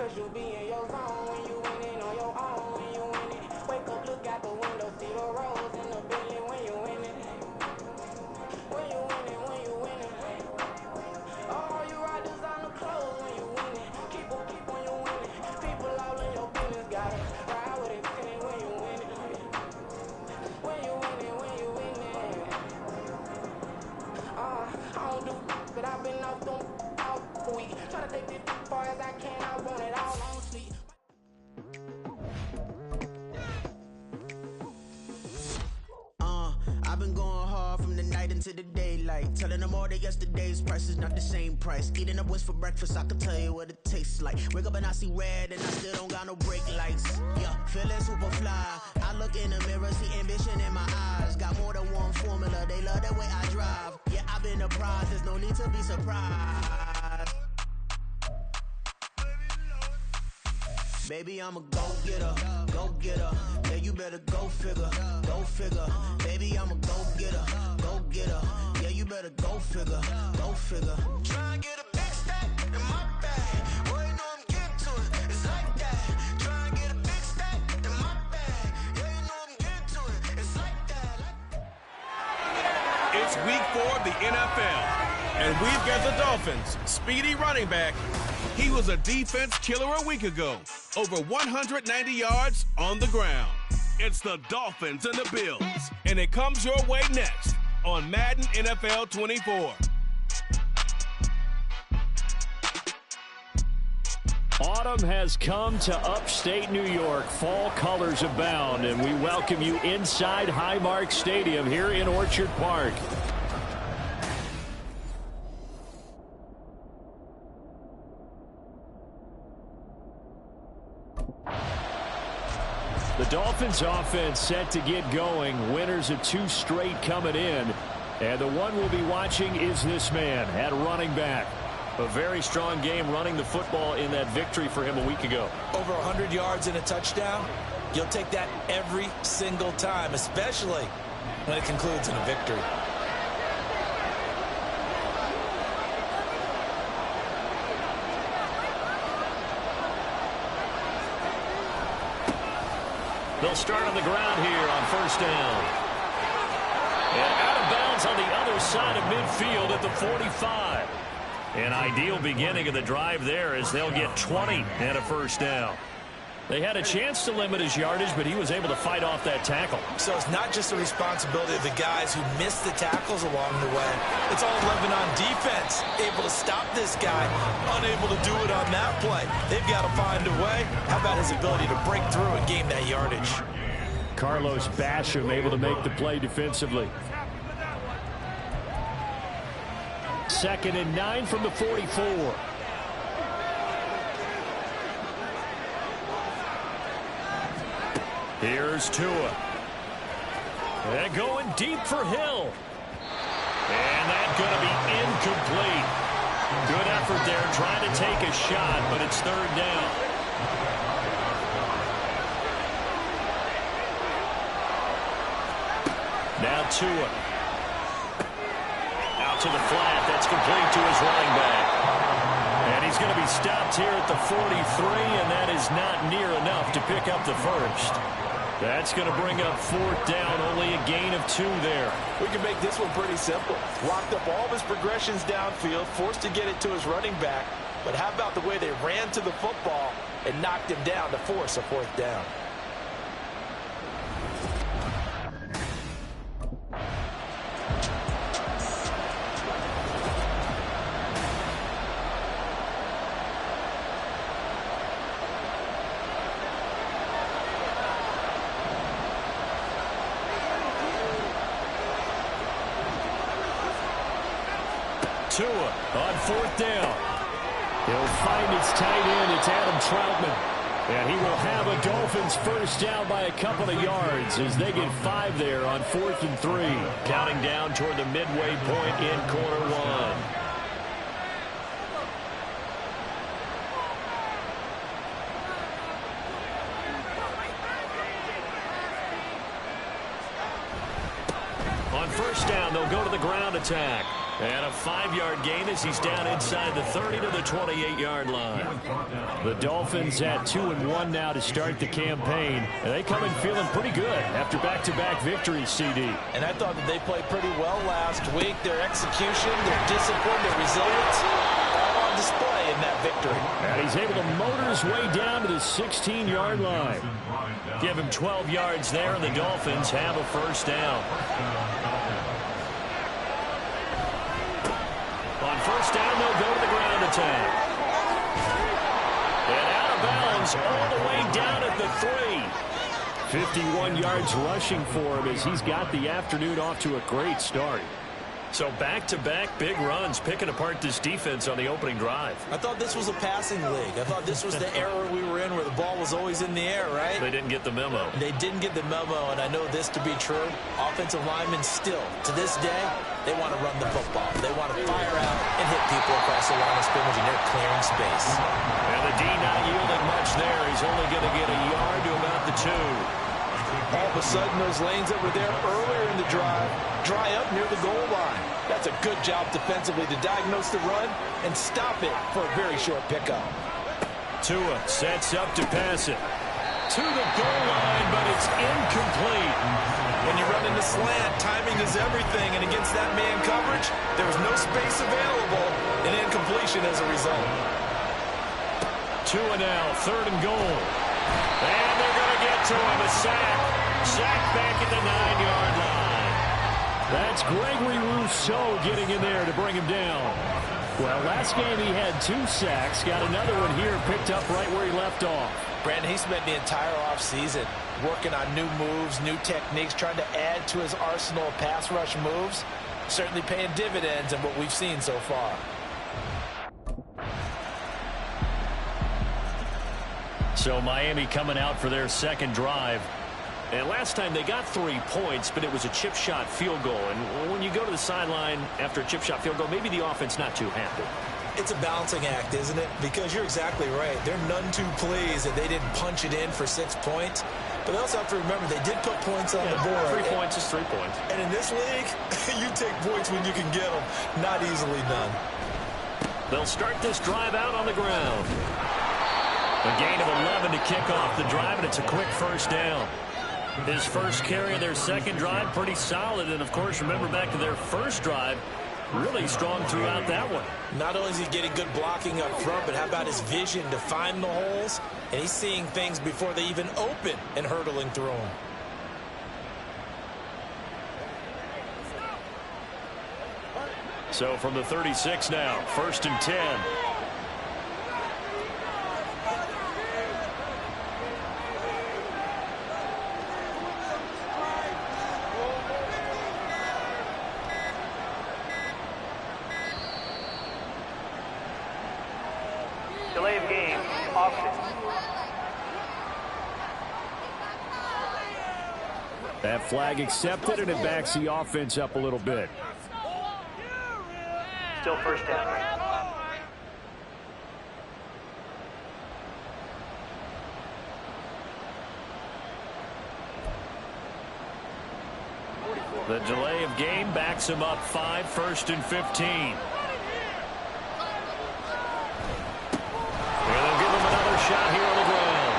Cause you be in your zone when you winning on your own when you winning. Wake up, look out the window, see the rose in the building when you winning. When you winning, when you winning. All you riders on the clothes when you winning. Keep on you winning. People all in your business, gotta ride with it when you winning. When you winning, when you winning. I don't do, but I've been off them all week. Try to take this as far as I can, I want it all on sleep. I've been going hard from the night into the daylight. Telling them all that yesterday's price is not the same price. Eating up what's for breakfast, I can tell you what it tastes like. Wake up and I see red and I still don't got no brake lights. Yeah, feeling super fly. I look in the mirror, see ambition in my eyes. Got more than one formula, they love the way I drive. Yeah, I've been a prize, there's no need to be surprised. Baby, I'm a go-getter, go-getter. Yeah, you better go figure, go figure. Baby, I'm a go-getter, go-getter. Yeah, you better go figure, go figure. Try and get a big stack in my bag. Boy, you know I'm getting to it, it's like that. Try and get a big stack in my bag. Yeah, you know I'm getting to it, it's like that. It's week 4 of the NFL, and we've got the Dolphins' speedy running back. He was a defense killer a week ago. Over 190 yards on the ground. It's the Dolphins and the Bills, and it comes your way next on Madden NFL 24. Autumn has come to upstate New York. Fall colors abound, and we welcome you inside Highmark Stadium here in Orchard Park. The Dolphins offense set to get going. Winners of 2 straight coming in. And the one we'll be watching is this man at running back. A very strong game running the football in that victory for him a week ago. Over 100 yards and a touchdown. You'll take that every single time, especially when it concludes in a victory. They'll start on the ground here on first down. And out of bounds on the other side of midfield at the 45. An ideal beginning of the drive there as they'll get 20 and a first down. They had a chance to limit his yardage, but he was able to fight off that tackle. So it's not just the responsibility of the guys who missed the tackles along the way. It's all 11 on defense. Able to stop this guy, unable to do it on that play. They've got to find a way. How about his ability to break through and gain that yardage? Carlos Basham able to make the play defensively. 2nd and 9 from the 44. Here's Tua. And going deep for Hill. And that's going to be incomplete. Good effort there trying to take a shot, but it's 3rd down. Now Tua. Out to the flat. That's complete to his running back. And he's going to be stopped here at the 43, and that is not near enough to pick up the first. That's going to bring up 4th down, only a gain of 2 there. We can make this one pretty simple. Locked up all of his progressions downfield, forced to get it to his running back. But how about the way they ran to the football and knocked him down to force a 4th down? Tua on 4th down. He'll find his tight end. It's Adam Troutman. And he will have a Dolphins first down by a couple of yards as they get 5 there on 4th and 3. Counting down toward the midway point in quarter 1. On first down, they'll go to the ground attack. And a 5-yard gain as he's down inside the 30 to the 28-yard line. The Dolphins at 2-1 now to start the campaign. And they come in feeling pretty good after back-to-back victories, CD. And I thought that they played pretty well last week. Their execution, their discipline, their resilience, all on display in that victory. And he's able to motor his way down to the 16-yard line. Give him 12 yards there, and the Dolphins have a first down. On first down, they'll go to the ground attack. And out of bounds all the way down at the 3. 51 yards rushing for him as he's got the afternoon off to a great start. So back-to-back big runs, picking apart this defense on the opening drive. I thought this was a passing league. I thought this was the era we were in where the ball was always in the air, right? They didn't get the memo. They didn't get the memo, and I know this to be true. Offensive linemen still, to this day, they want to run the football. They want to fire out and hit people across the line of scrimmage, and they're clearing space. And the D not yielding much there. He's only going to get a yard to about the 2. All of a sudden, those lanes that were there earlier in the drive dry up near the goal line. That's a good job defensively to diagnose the run and stop it for a very short pickup. Tua sets up to pass it to the goal line, but it's incomplete. When you run into slant, timing is everything, and against that man coverage, there was no space available, and incompletion as a result. Tua now, 3rd and goal. And they're going to get to him, a sack. Sack back at the 9-yard line. That's Gregory Rousseau getting in there to bring him down. Well, last game he had 2 sacks. Got another one here picked up right where he left off. Brandon, he spent the entire offseason working on new moves, new techniques, trying to add to his arsenal of pass rush moves. Certainly paying dividends in what we've seen so far. So Miami coming out for their second drive. And last time they got 3 points, but it was a chip shot field goal. And when you go to the sideline after a chip shot field goal, maybe the offense not too happy. It's a balancing act, isn't it? Because you're exactly right. They're none too pleased that they didn't punch it in for 6 points. But they also have to remember they did put points on the board. 3 points is 3 points. And in this league, you take points when you can get them. Not easily done. They'll start this drive out on the ground. A gain of 11 to kick off the drive, and it's a quick first down. His first carry of their second drive, pretty solid. And, of course, remember back to their first drive, really strong throughout that one. Not only is he getting good blocking up front, but how about his vision to find the holes? And he's seeing things before they even open and hurdling through them. So from the 36 now, 1st and 10. Delay of game, offense. That flag accepted, and it backs the offense up a little bit. Still first down. The delay of game backs him up 5, 1st and 15. Shot here on the ground.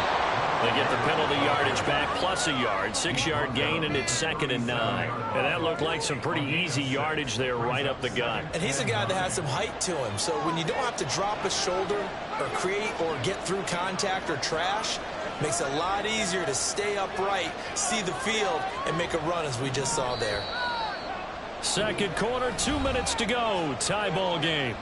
They get the penalty yardage back plus a yard. 6-yard gain, and it's 2nd and 9. And that looked like some pretty easy yardage there right up the gut. And he's a guy that has some height to him. So when you don't have to drop a shoulder or create or get through contact or trash, makes it a lot easier to stay upright, see the field, and make a run as we just saw there. Second quarter, 2 minutes to go. Tie ball game.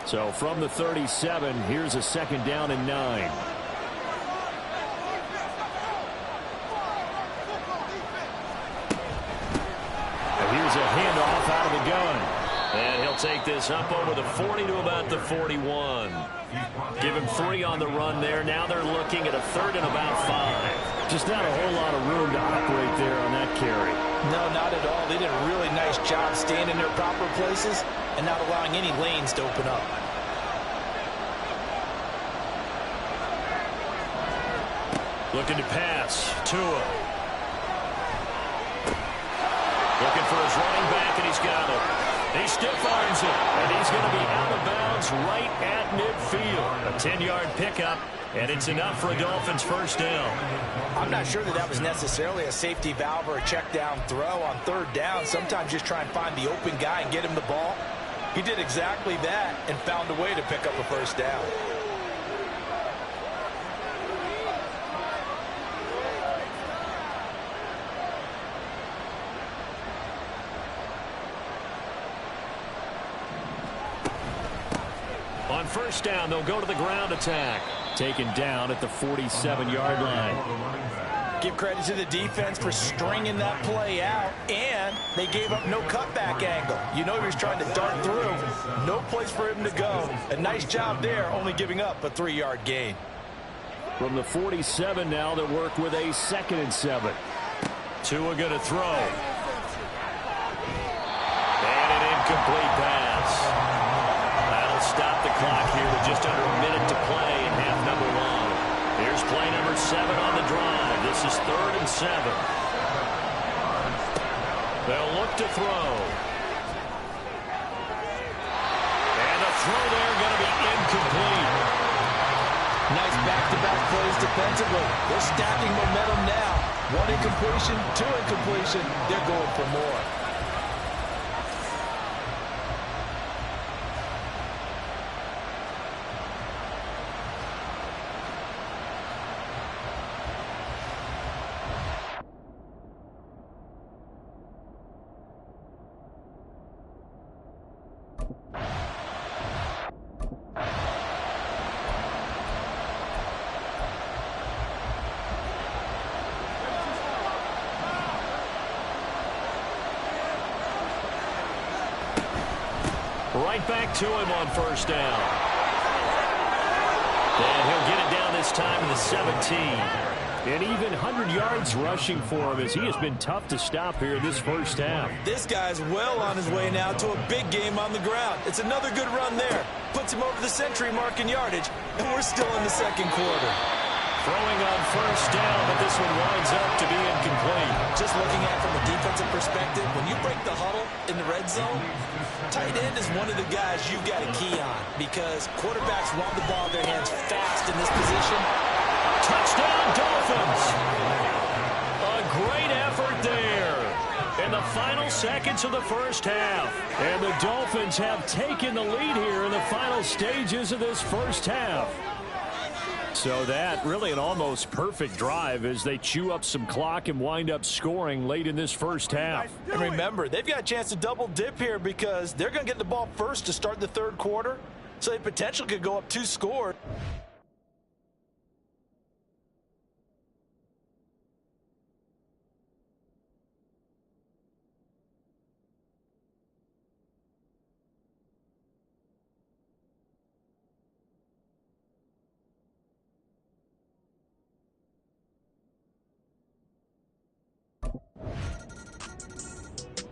So from the 37, here's a 2nd down and 9. And here's a handoff out of the gun. And he'll take this up over the 40 to about the 41. Give him 3 on the run there. Now they're looking at a 3rd and about 5. Just not a whole lot of room to operate there on that carry. No, not at all. They did a really nice job staying in their proper places and not allowing any lanes to open up. Looking to pass. Tua. Looking for his running back, and he's got it. He stiff arms it, and he's going to be out of bounds right at midfield. A 10-yard pickup, and it's enough for a Dolphins first down. I'm not sure that was necessarily a safety valve or a check down throw on third down. Sometimes just try and find the open guy and get him the ball. He did exactly that and found a way to pick up a first down. On first down, they'll go to the ground attack. Taken down at the 47-yard line. Give credit to the defense for stringing that play out, and they gave up no cutback angle. You know he was trying to dart through. No place for him to go. A nice job there, only giving up a 3-yard gain. From the 47 now, they work with a 2nd and 7. Tua going to throw. And an incomplete pass. Stop the clock here with just under a minute to play in half number 1. Here's play number 7 on the drive. This is 3rd and 7. They'll look to throw. And the throw there going to be incomplete. Nice back-to-back plays defensively. They're stacking momentum now. 1 incompletion, 2 incompletion. They're going for more. Right back to him on first down. And he'll get it down this time in the 17. And even 100 yards rushing for him as he has been tough to stop here in this first half. This guy's well on his way now to a big game on the ground. It's another good run there. Puts him over the century mark in yardage, and we're still in the second quarter. Throwing on first down, but this one winds up to be incomplete. Just looking at it from a defensive perspective, when you break the huddle in the red zone, tight end is one of the guys you've got to key on because quarterbacks want the ball in their hands fast in this position. Touchdown, Dolphins! A great effort there in the final seconds of the first half. And the Dolphins have taken the lead here in the final stages of this first half. So that really an almost perfect drive as they chew up some clock and wind up scoring late in this first half. And remember, they've got a chance to double dip here because they're going to get the ball first to start the third quarter. So they potentially could go up 2 scores.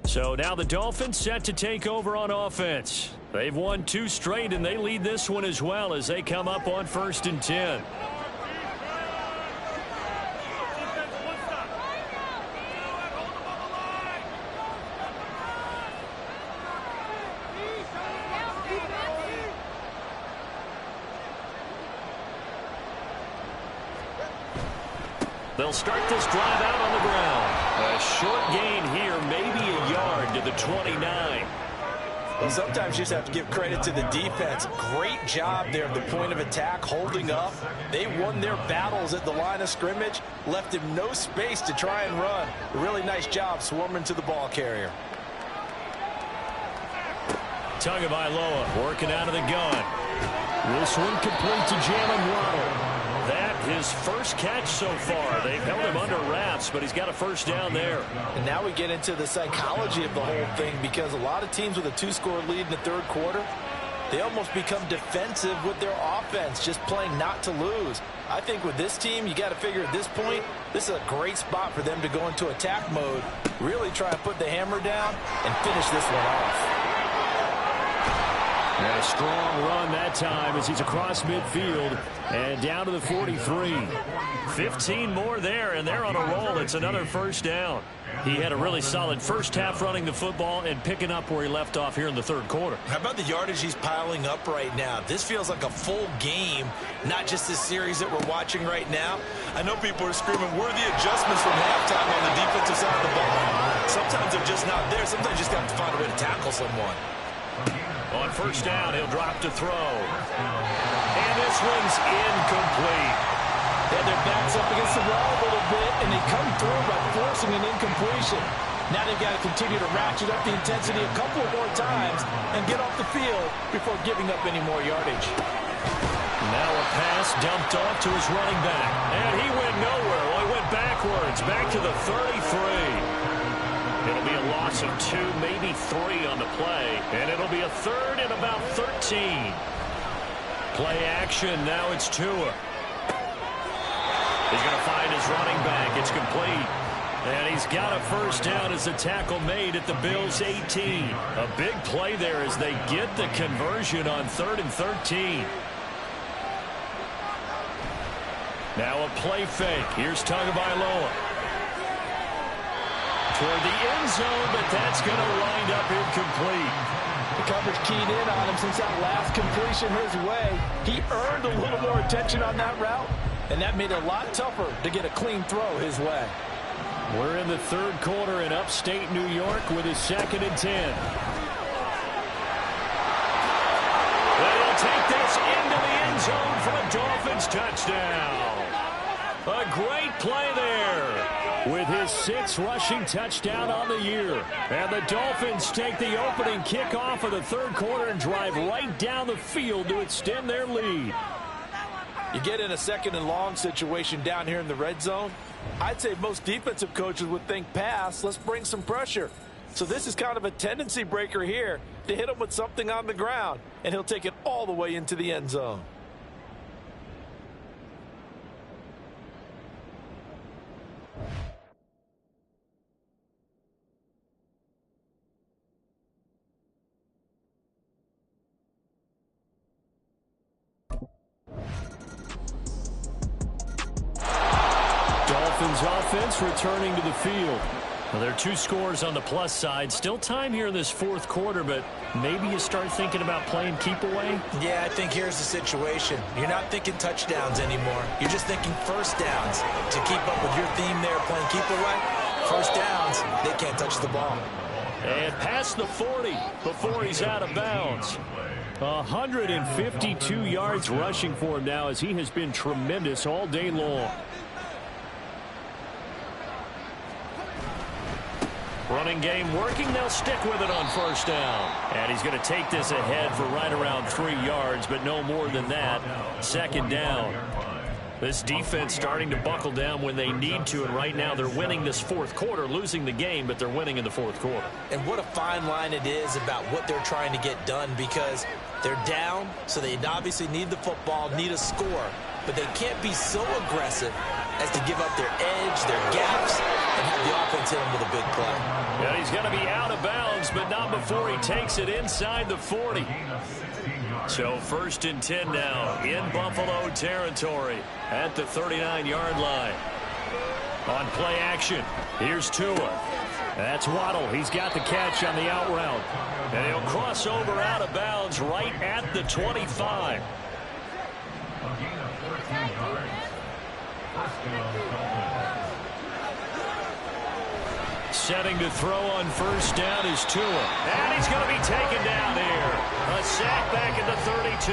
So now the Dolphins set to take over on offense. They've won 2 straight, and they lead this one as well as they come up on 1st and 10. They'll start this drive out on the ground. A short gain here, maybe a yard to the 29. Well, sometimes you just have to give credit to the defense. Great job there at the point of attack, holding up. They won their battles at the line of scrimmage, left him no space to try and run. A really nice job swarming to the ball carrier. Tagovailoa working out of the gun. This one complete to Jalen Waddle. That his first catch so far. They've held him under wraps, but he's got a first down there. And now we get into the psychology of the whole thing because a lot of teams with a 2-score lead in the third quarter, they almost become defensive with their offense, just playing not to lose. I think with this team, you got to figure at this point, this is a great spot for them to go into attack mode, really try and put the hammer down and finish this one off. And a strong run that time as he's across midfield and down to the 43. 15 more there, and they're on a roll. It's another first down. He had a really solid first half running the football and picking up where he left off here in the third quarter. How about the yardage he's piling up right now? This feels like a full game, not just this series that we're watching right now. I know people are screaming, worthy adjustments from halftime on the defensive side of the ball. Sometimes they're just not there. Sometimes you just got to find a way to tackle someone. On first down, he'll drop to throw. And this one's incomplete. They had their backs up against the wall a little bit, and they come through by forcing an incompletion. Now they've got to continue to ratchet up the intensity a couple of more times and get off the field before giving up any more yardage. Now a pass dumped off to his running back. And he went nowhere. Well, he went backwards, back to the 33. It'll be a loss of 2, maybe 3 on the play. And it'll be a third and about 13. Play action. Now it's Tua. He's going to find his running back. It's complete. And he's got a first down as the tackle made at the Bills' 18. A big play there as they get the conversion on 3rd and 13. Now a play fake. Here's Tagovailoa. Toward the end zone, but that's going to wind up incomplete. The coverage keyed in on him since that last completion his way. He earned a little more attention on that route, and that made it a lot tougher to get a clean throw his way. We're in the third quarter in upstate New York with a 2nd and 10. They'll take this into the end zone for a Dolphins touchdown. A great play there. With his 6th rushing touchdown on the year. And the Dolphins take the opening kickoff of the third quarter and drive right down the field to extend their lead. You get in a 2nd and long situation down here in the red zone. I'd say most defensive coaches would think pass, let's bring some pressure. So this is kind of a tendency breaker here to hit him with something on the ground, and he'll take it all the way into the end zone. Dolphins offense returning to the field. Well, there are 2 scores on the plus side. Still time here in this fourth quarter, but maybe you start thinking about playing keep away? Yeah, I think here's the situation. You're not thinking touchdowns anymore. You're just thinking first downs. To keep up with your theme there, playing keep away, first downs, they can't touch the ball. And past the 40 before he's out of bounds. 152 yards rushing for him now as he has been tremendous all day long. Running game working. They'll stick with it on first down. And he's going to take this ahead for right around 3 yards, but no more than that. 2nd down. This defense starting to buckle down when they need to, and right now they're winning this fourth quarter, losing the game, but they're winning in the fourth quarter. And what a fine line it is about what they're trying to get done, because they're down, so they obviously need the football, need a score, but they can't be so aggressive as to give up their edge, their gaps, and have the offense hit them with a big play. Yeah, he's going to be out of bounds, but not before he takes it inside the 40. So 1st and 10 now in Buffalo territory at the 39-yard line. On play action, here's Tua. That's Waddle. He's got the catch on the out route. And he'll cross over out of bounds right at the 25. Setting to throw on first down is Tua. And he's going to be taken down here. A sack back at the 32.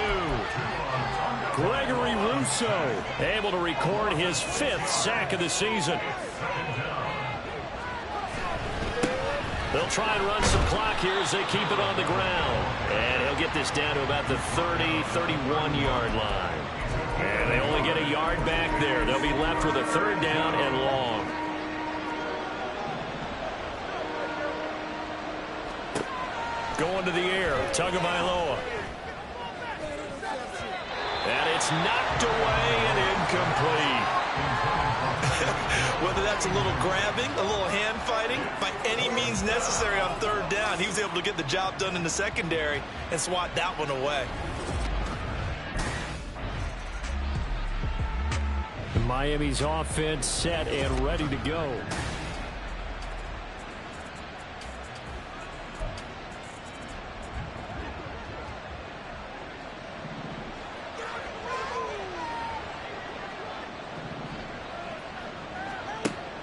Gregory Rousseau able to record his 5th sack of the season. They'll try and run some clock here as they keep it on the ground. And he'll get this down to about the 30, 31-yard line. And they only get a yard back there. They'll be left with a 3rd down and long. Going to the air, Tagovailoa. And it's knocked away and incomplete. Whether that's a little grabbing, a little hand fighting, by any means necessary on 3rd down, line. He was able to get the job done in the secondary and swat that one away. Miami's offense set and ready to go.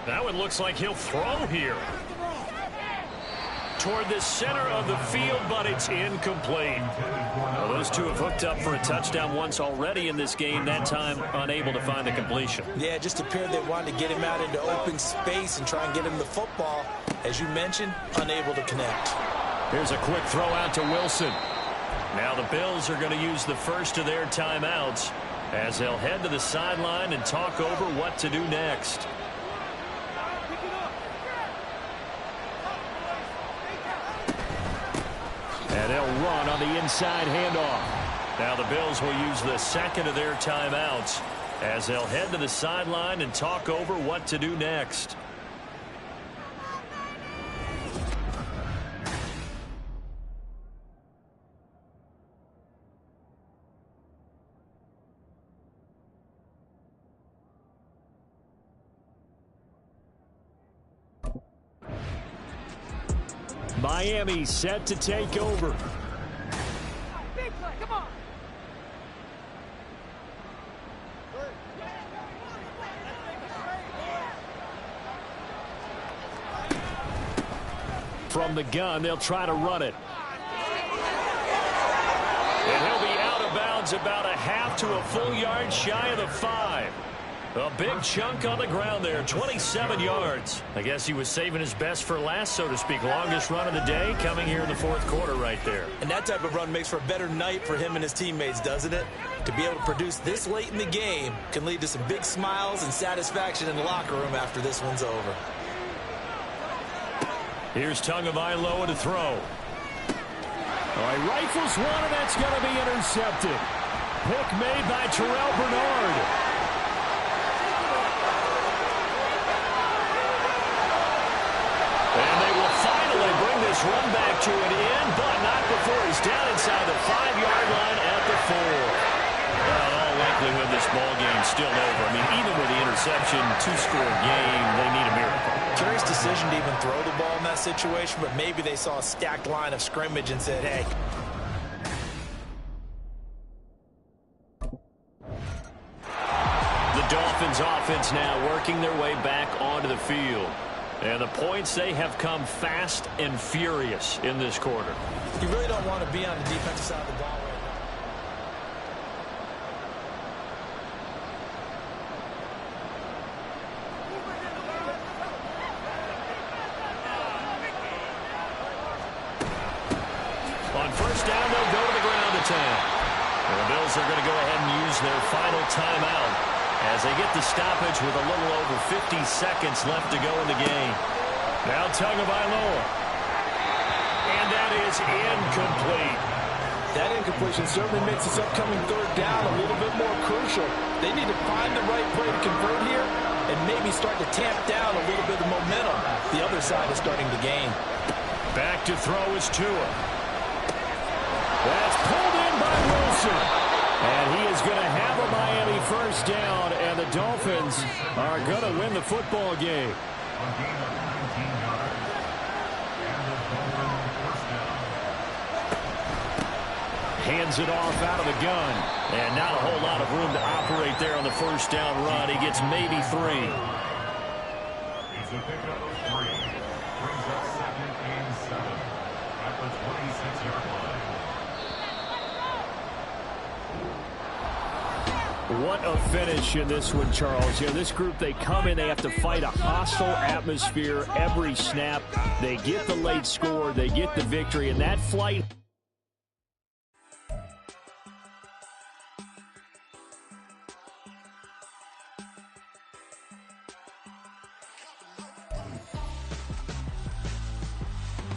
Now it looks like he'll throw here. Toward the center of the field, but it's incomplete. Well, those two have hooked up for a touchdown once already in this game, that time unable to find the completion. Yeah, it just appeared they wanted to get him out into open space and try and get him the football. As you mentioned, unable to connect. Here's a quick throw out to Wilson. Now the Bills are going to use the first of their timeouts as they'll head to the sideline and talk over what to do next. And they'll run on the inside handoff. Now the Bills will use the second of their timeouts as they'll head to the sideline and talk over what to do next. Miami set to take over. Big play, come on. From the gun, they'll try to run it. And he'll be out of bounds about a half to a full yard shy of the 5. A big chunk on the ground there, 27 yards. I guess he was saving his best for last, so to speak. Longest run of the day coming here in the fourth quarter right there. And that type of run makes for a better night for him and his teammates, doesn't it? To be able to produce this late in the game can lead to some big smiles and satisfaction in the locker room after this one's over. Here's Tagovailoa to throw. All right, rifles one, and that's going to be intercepted. Pick made by Terrell Bernard. And they will finally bring this run back to an end, but not before he's down inside the 5-yard line at the 4. Well, in all likelihood, this ball game's still over. I mean, even with the interception, 2-score game, they need a miracle. Curious decision to even throw the ball in that situation, but maybe they saw a stacked line of scrimmage and said, hey. The Dolphins offense now working their way back onto the field. And the points, they have come fast and furious in this quarter. You really don't want to be on the defensive side of the ball right now. On first down, they'll go to the ground attack. And the Bills are going to go ahead and use their final timeout as they get the stoppage with a little over 50 seconds left to go in the game. Now Tagovailoa. And that is incomplete. That incompletion certainly makes this upcoming third down a little bit more crucial. They need to find the right play to convert here and maybe start to tamp down a little bit of momentum. The other side is starting to gain. Back to throw is Tua. That's pulled in by Wilson. And he is going to have a Miami first down, and the Dolphins are going to win the football game. Hands it off out of the gun. And not a whole lot of room to operate there on the first down run. He gets maybe 3. It's a pickup of 3. Brings up 2nd and 7 at the 26-yard line. What a finish in this one, Charles. You know, this group, they come in, they have to fight a hostile atmosphere every snap. They get the late score, they get the victory, and that flight.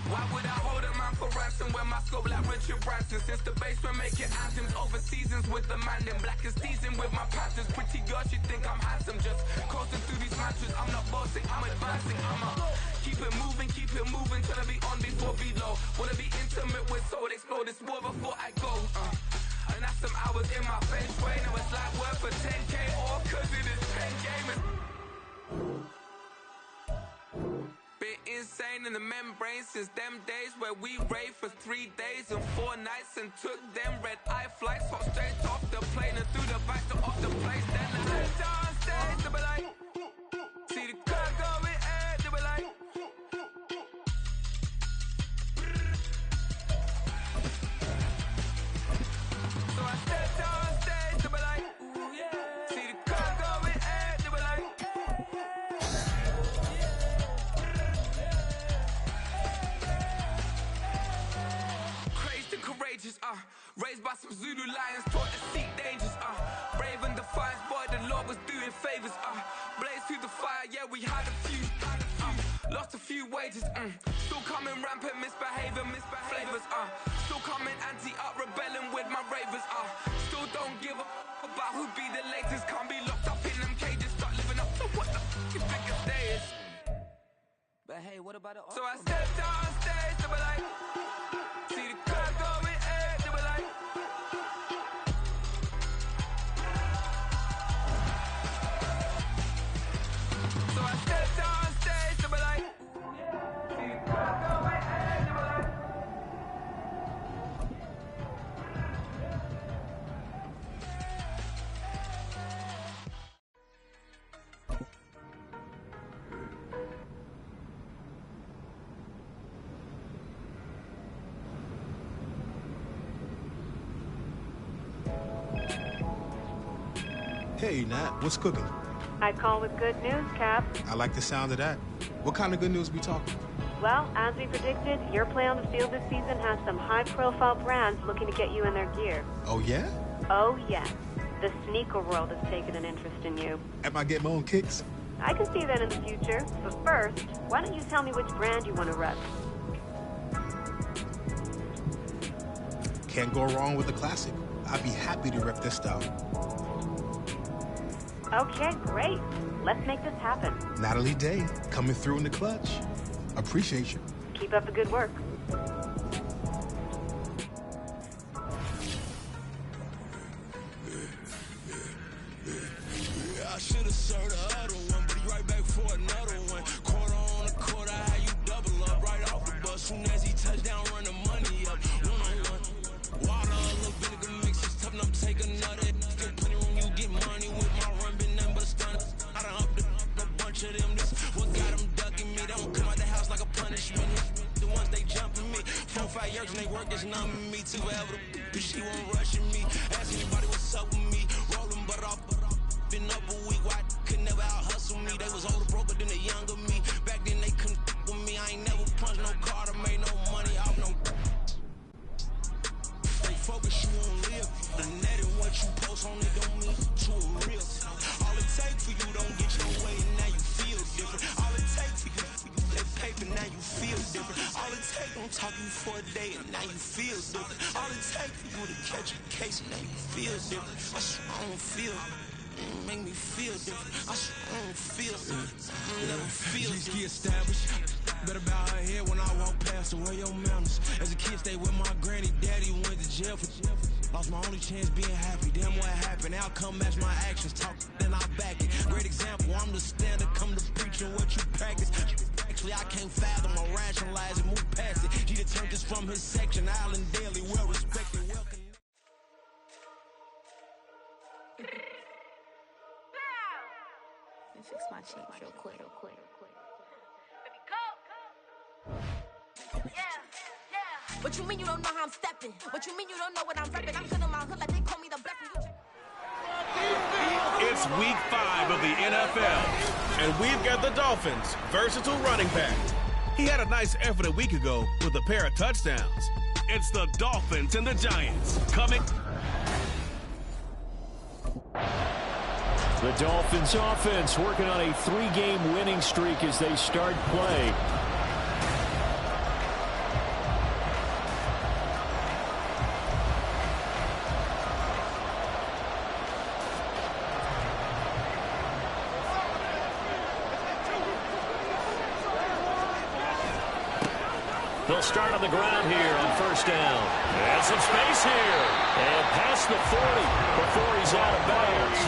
Why would I hold him out for ransom when my scope like Richard Branson. Since the basement making anthems over seasons with the man in black is seasoned with my patterns. Pretty girl, she think I'm handsome. Just coasting through these matches. I'm not bossing, I'm advancing. Keep it moving, till I be on before below. Wanna be intimate with soul, explore this war before I go. And that's some hours in my feng shui. Now it's like work for 10K, all cause it is 10 gamers. Been insane in the membrane since them days where we raved for 3 days and 4 nights and took them red-eye flights, hot straight off the plane and through the back door of the place. Then I head down stage, they be like, see the crowd going air, they be like, so I stepped down stage, they be like, ooh yeah, see the crowd going air, they be like, crazed and courageous, raised by some Zulu lions, taught to seek dangers, brave and defiant, boy, the Lord was doing favors, blaze through the fire, yeah, we had a few, lost a few wages, still coming rampant, misbehaving, flavors, still coming anti-up, rebelling with my ravers, still don't give a about who be the latest, can't be locked up in them cages, start living up to what the you think a day is. But hey, what about it? So I stepped on stage, they were like, see the crowd going air, they were like, so I stepped on stage, they were like, see the crowd going air, they were like. Hey, Nat, what's cooking? I call with good news, Cap. I like the sound of that. What kind of good news we talking? Well, as we predicted, your play on the field this season has some high-profile brands looking to get you in their gear. Oh, yeah? Oh, yes. The sneaker world has taken an interest in you. Am I getting my own kicks? I can see that in the future. But first, why don't you tell me which brand you want to rep? Can't go wrong with the classic. I'd be happy to rep this style. Okay, great. Let's make this happen. Natalie Day, coming through in the clutch. Appreciate you. Keep up the good work. I should have served the other one, but he right back for another one. Quarter on the quarter, how you double up right off the bus. Soon as he touch down, run the money up. One-on-one. Water, a little vinegar mix, it's tough enough to take another. Still plenty room, you get money with my run, been nothing but a stunner. I done upped a bunch of them. This what got them ducking me. They don't come out the house like a punishment. The ones they jumping me. 4 or 5 years and they work is numbing me. Too forever, but she won't rushing me. Ask anybody what's up with me. Rolling butter off. Been up a week, why could never out hustle me? They was older, broker than the younger me. Back then they couldn't with me. I ain't never punched no card or made no money off no. They focus, you won't live. The net and what you post on it don't mean to a real. All it takes for you don't get your way, and now you feel different. All it takes for you, that paper, now you feel different. All it takes, don't talk you for a day, and now you feel different. All it takes for you to catch a case, and now you feel different. I swear I don't feel. Make me feel different. I don't feel never feel different. Established. Better bow her head when I walk past her. Where your manners? As a kid, stayed with my granny. Daddy went to jail for. Lost my only chance being happy. Damn, what happened? Outcome match my actions. Talk, then I back it. Great example. I'm the standard. Come to preach on what you practice. Actually, I can't fathom or rationalize and move past it. He turned this from his section. Island Daily, well respected. Welcome. Fix my cheeks real quick. What you mean you don't know how I'm stepping? What you mean you don't know what I'm repping? I'm good in my hood like they call me the blessing. It's week 5 of the NFL, and we've got the Dolphins' versatile running back. He had a nice effort a week ago with a pair of touchdowns. It's the Dolphins and the Giants coming. The Dolphins offense working on a 3-game winning streak as they start play. They'll start on the ground here on first down. And some space here. And past the 40 before he's out of bounds.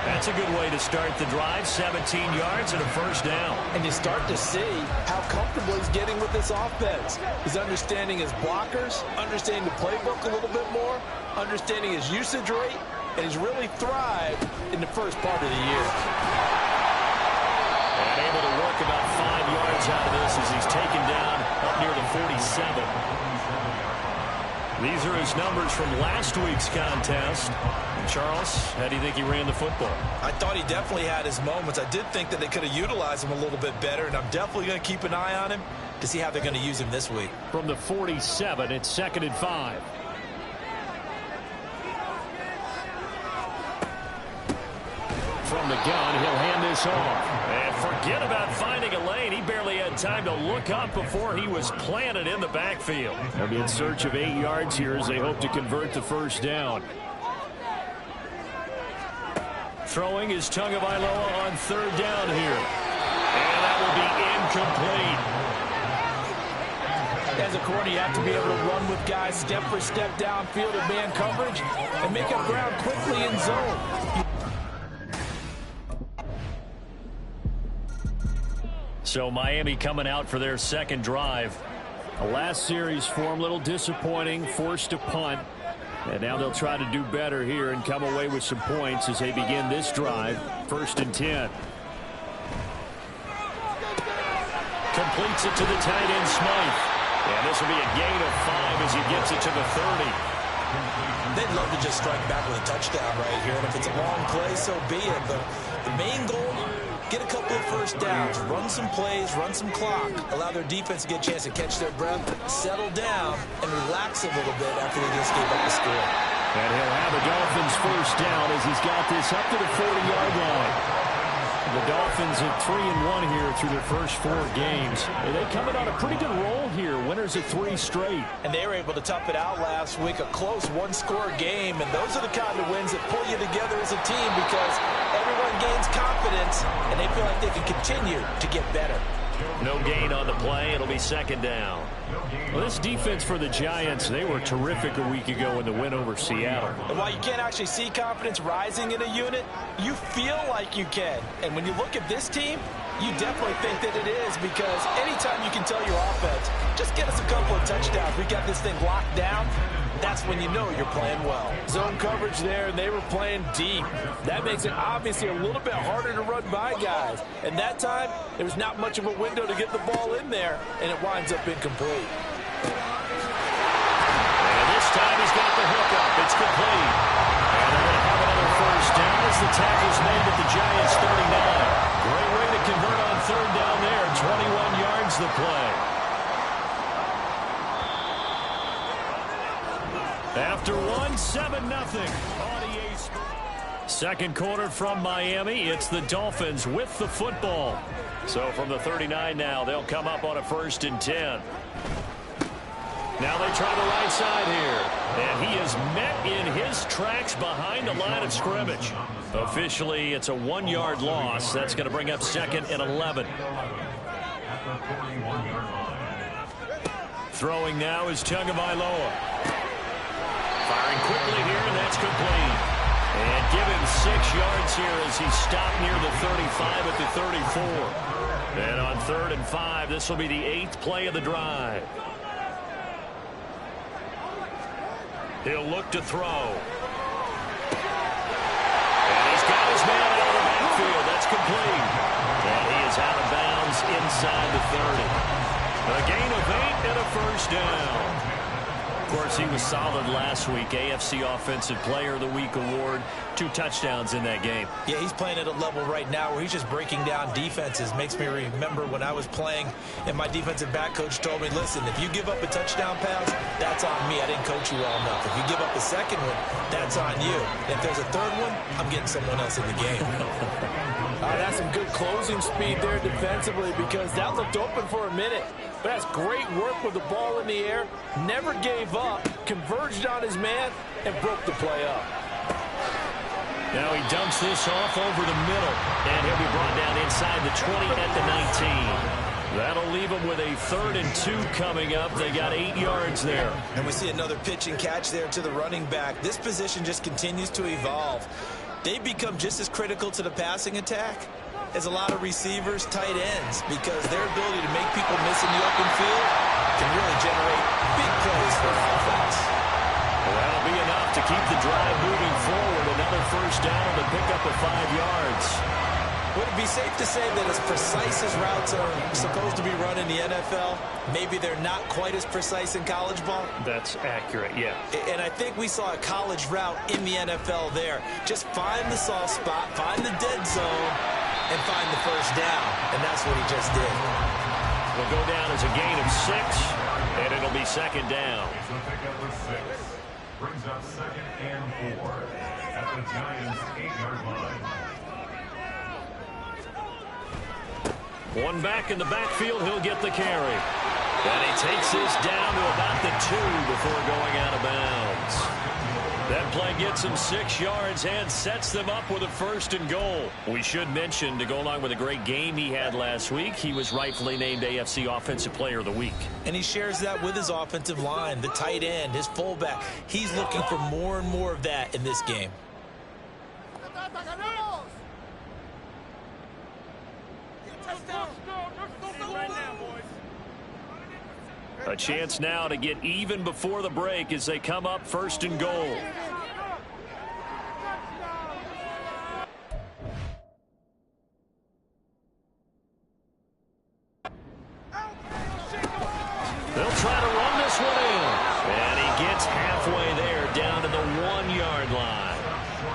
That's a good way to start the drive. 17 yards and a first down. And you start to see how comfortable he's getting with this offense. He's understanding his blockers, understanding the playbook a little bit more, understanding his usage rate, and he's really thrived in the first part of the year. And able to work about 5 yards out of this as he's taken down up near the 47. These are his numbers from last week's contest. Charles, how do you think he ran the football? I thought he definitely had his moments. I did think that they could have utilized him a little bit better, and I'm definitely going to keep an eye on him to see how they're going to use him this week. From the 47, it's 2nd and 5. From the gun, he'll hand this off. And forget about finding a lane. He barely had time to look up before he was planted in the backfield. They'll be in search of 8 yards here as they hope to convert the first down. Throwing is Tagovailoa on 3rd down here. And that will be incomplete. As a corner, you have to be able to run with guys step for step downfield in man coverage and make up ground quickly in zone. So Miami coming out for their second drive. The last series for them, a little disappointing, forced to punt. And now they'll try to do better here and come away with some points as they begin this drive. 1st and 10. Completes it to the tight end, Smythe. And this will be a gain of 5 as he gets it to the 30. They'd love to just strike back with a touchdown right here. And if it's a long play, so be it. But the main goal, get a couple of first downs, run some plays, run some clock, allow their defense to get a chance to catch their breath, settle down, and relax a little bit after they just gave up the score. And he'll have the Dolphins first down as he's got this up to the 40-yard line. The Dolphins at 3-1 here through their first 4 games. They're coming on a pretty good roll here. Winners of 3 straight. And they were able to tough it out last week, a close one-score game. And those are the kind of wins that pull you together as a team because everyone gains confidence and they feel like they can continue to get better. No gain on the play. It'll be 2nd down. Well, this defense for the Giants, they were terrific a week ago in the win over Seattle. And while you can't actually see confidence rising in a unit, you feel like you can. And when you look at this team, you definitely think that it is because anytime you can tell your offense, just get us a couple of touchdowns, we got this thing locked down, that's when you know you're playing well. Zone coverage there, and they were playing deep. That makes it obviously a little bit harder to run by guys. And that time, there was not much of a window to get the ball in there, and it winds up incomplete. And this time he's got the hook up. It's complete. And they're going to have another first down as the tackle's made at the Giants' 39. Great way to convert on 3rd down there. 21 yards the play. After 7-0. Second quarter from Miami. It's the Dolphins with the football. So from the 39 now, they'll come up on a 1st and 10. Now they try the right side here. And he is met in his tracks behind the line of scrimmage. Officially, it's a 1-yard loss. That's going to bring up 2nd and 11. Throwing now is Tagovailoa. Firing quickly here, and that's complete. And give him 6 yards here as he stopped near the 35 at the 34. And on 3rd and 5, this will be the 8th play of the drive. He'll look to throw. And he's got his man out of the backfield. That's complete. And he is out of bounds inside the 30. A gain of 8 and a first down. Of course, he was solid last week. AFC Offensive Player of the Week award. 2 touchdowns in that game. Yeah, he's playing at a level right now where he's just breaking down defenses. Makes me remember when I was playing and my defensive back coach told me, listen, if you give up a touchdown pass, that's on me. I didn't coach you well enough. If you give up a second one, that's on you. And if there's a third one, I'm getting someone else in the game. That's some good closing speed there defensively because that looked open for a minute. But that's great work with the ball in the air. Never gave up, converged on his man, and broke the play up. Now he dumps this off over the middle. And he'll be brought down inside the 20 at the 19. That'll leave them with a 3rd and 2 coming up. They got 8 yards there. And we see another pitch and catch there to the running back. This position just continues to evolve. They've become just as critical to the passing attack as a lot of receivers, tight ends, because their ability to make people miss in the open field can really generate big plays for an offense. Well, that'll be enough to keep the drive moving forward. Another first down to pick up a 5 yards. Would it be safe to say that as precise as routes are supposed to be run in the NFL, maybe they're not quite as precise in college ball? That's accurate, yeah. And I think we saw a college route in the NFL there. Just find the soft spot, find the dead zone, and find the first down. And that's what he just did. Will go down as a gain of 6, and it'll be 2nd down. So pick up with 6. Brings up 2nd and 4 at the Giants' 8-yard line. One back in the backfield, he'll get the carry. And he takes this down to about the 2 before going out of bounds. That play gets him 6 yards and sets them up with a 1st and goal. We should mention, to go along with a great game he had last week, he was rightfully named AFC Offensive Player of the Week. And he shares that with his offensive line, the tight end, his fullback. He's looking for more and more of that in this game. A chance now to get even before the break as they come up 1st and goal. They'll try to run this one in. And he gets halfway there, down to the 1-yard line.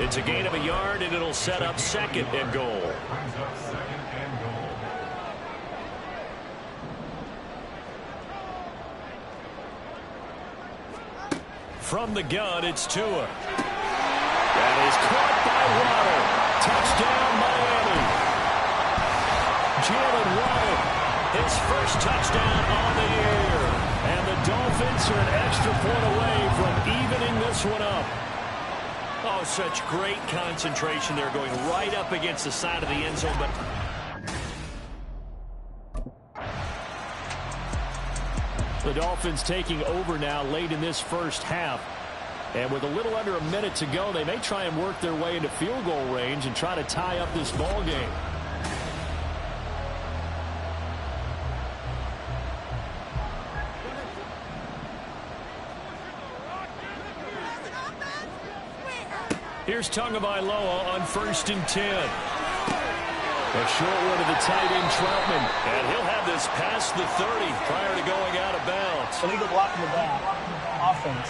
It's a gain of a yard, and it'll set up 2nd and goal. From the gun, it's Tua. That is caught by Waddle. Touchdown, Miami. Jalen Waddle, his first touchdown on the year. And the Dolphins are an extra point away from evening this one up. Oh, such great concentration there, going right up against the side of the end zone, but the Dolphins taking over now late in this first half. And with a little under a minute to go, they may try and work their way into field goal range and try to tie up this ball game. Here's Tagovailoa on 1st and 10. A short one to the tight end, Troutman. And he'll have this past the 30 prior to going out of bounds. Illegal block in the back. Offense.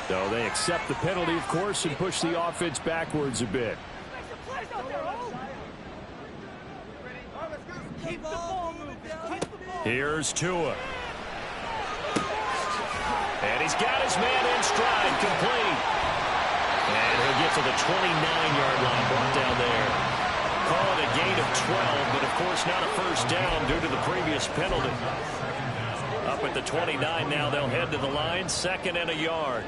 So they accept the penalty, of course, and push the offense backwards a bit. Here's Tua. And he's got his man in stride, complete. And he'll get to the 29-yard line, brought down there. Call it a gain of 12, but of course not a first down due to the previous penalty. Up at the 29 now, they'll head to the line, 2nd and a yard.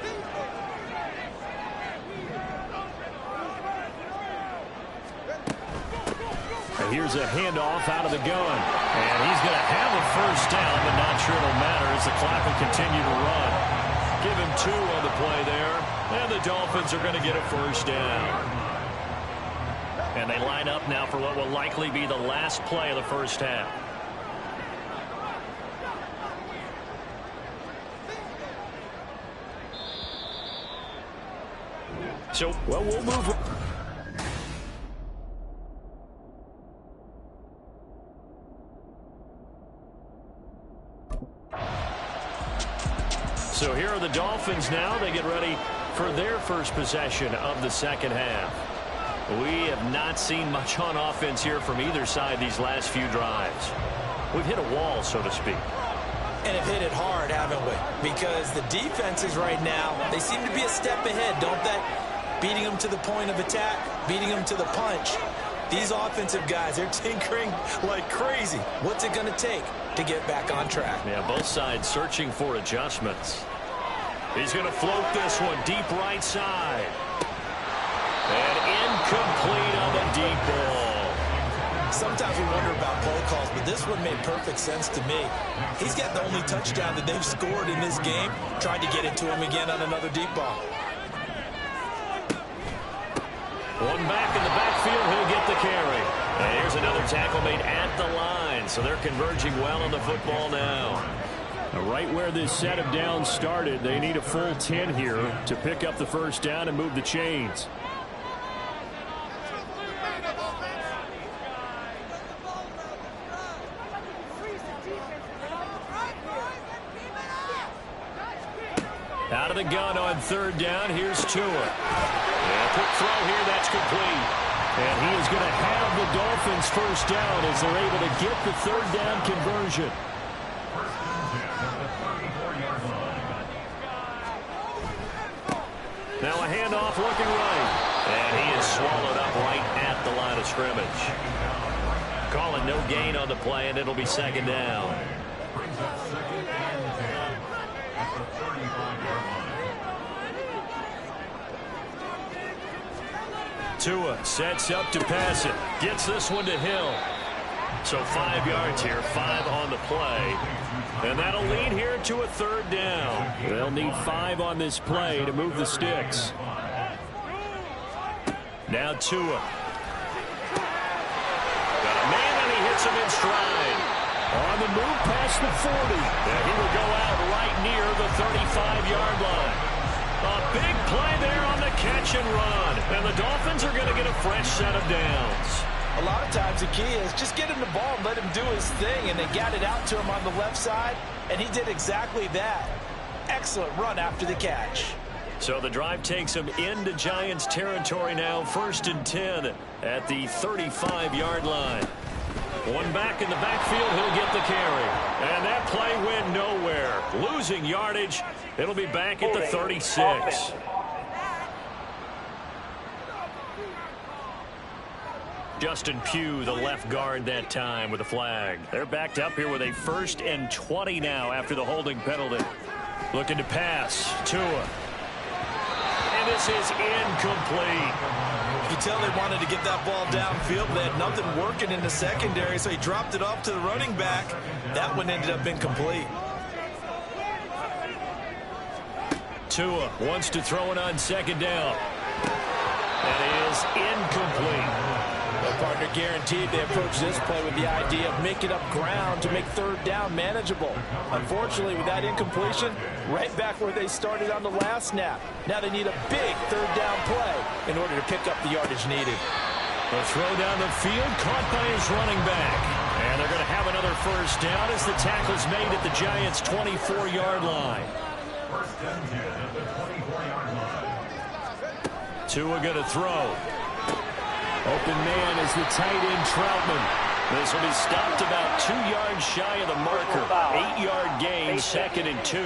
And here's a handoff out of the gun. And he's going to have a first down, but not sure it'll matter as the clock will continue to run. Give him 2 on the play there. And the Dolphins are going to get a first down. And they line up now for what will likely be the last play of the first half. So, well, we'll move. So here are the Dolphins now. They get ready for their first possession of the second half. We have not seen much on offense here from either side these last few drives. We've hit a wall, so to speak. And have hit it hard, haven't we? Because the defenses right now, they seem to be a step ahead, don't they? Beating them to the point of attack, beating them to the punch. These offensive guys, they're tinkering like crazy. What's it going to take to get back on track? Yeah, both sides searching for adjustments. He's going to float this one deep right side. And incomplete on the deep ball. sometimes we wonder about play calls, but this one made perfect sense to me. He's got the only touchdown that they've scored in this game. Tried to get it to him again on another deep ball. One back in the backfield, he'll get the carry. And here's another tackle made at the line, so they're converging well on the football now. Right where this set of downs started, they need a full 10 here to pick up the first down and move the chains. Out of the gun on third down, here's Tua. And a quick throw here, that's complete. And he is going to have the Dolphins first down as they're able to get the third down conversion. Now a handoff looking right. And he is swallowed up right at the line of scrimmage. Calling no gain on the play, and it'll be second down. Tua sets up to pass it. Gets this one to Hill. So 5 yards here, 5 on the play. And that'll lead here to a third down. They'll need 5 on this play to move the sticks. Now Tua. Got a man, and he hits him in stride. On the move past the 40. And he will go out right near the 35-yard line. A big play there on the catch and run. And the Dolphins are going to get a fresh set of downs. A lot of times the key is just get him the ball and let him do his thing, and they got it out to him on the left side, and he did exactly that. Excellent run after the catch. So the drive takes him into Giants territory now, 1st and 10 at the 35-yard line. One back in the backfield, he'll get the carry. And that play went nowhere. Losing yardage, it'll be back at the 36. Justin Pugh, the left guard that time with a flag. They're backed up here with a 1st and 20 now after the holding penalty. Looking to pass. Tua. And this is incomplete. You tell they wanted to get that ball downfield, but they had nothing working in the secondary, so he dropped it off to the running back. That one ended up incomplete. Tua wants to throw it on second down. And it is incomplete. Well, partner, guaranteed they approach this play with the idea of making up ground to make third down manageable. Unfortunately, with that incompletion, right back where they started on the last snap. Now they need a big third down play in order to pick up the yardage needed. A throw down the field, caught by his running back. And they're going to have another first down as the tackle's made at the Giants' 24-yard line. Tua going to throw. Open man is the tight end, Troutman. This will be stopped about 2 yards shy of the marker. 8-yard gain, 2nd and 2.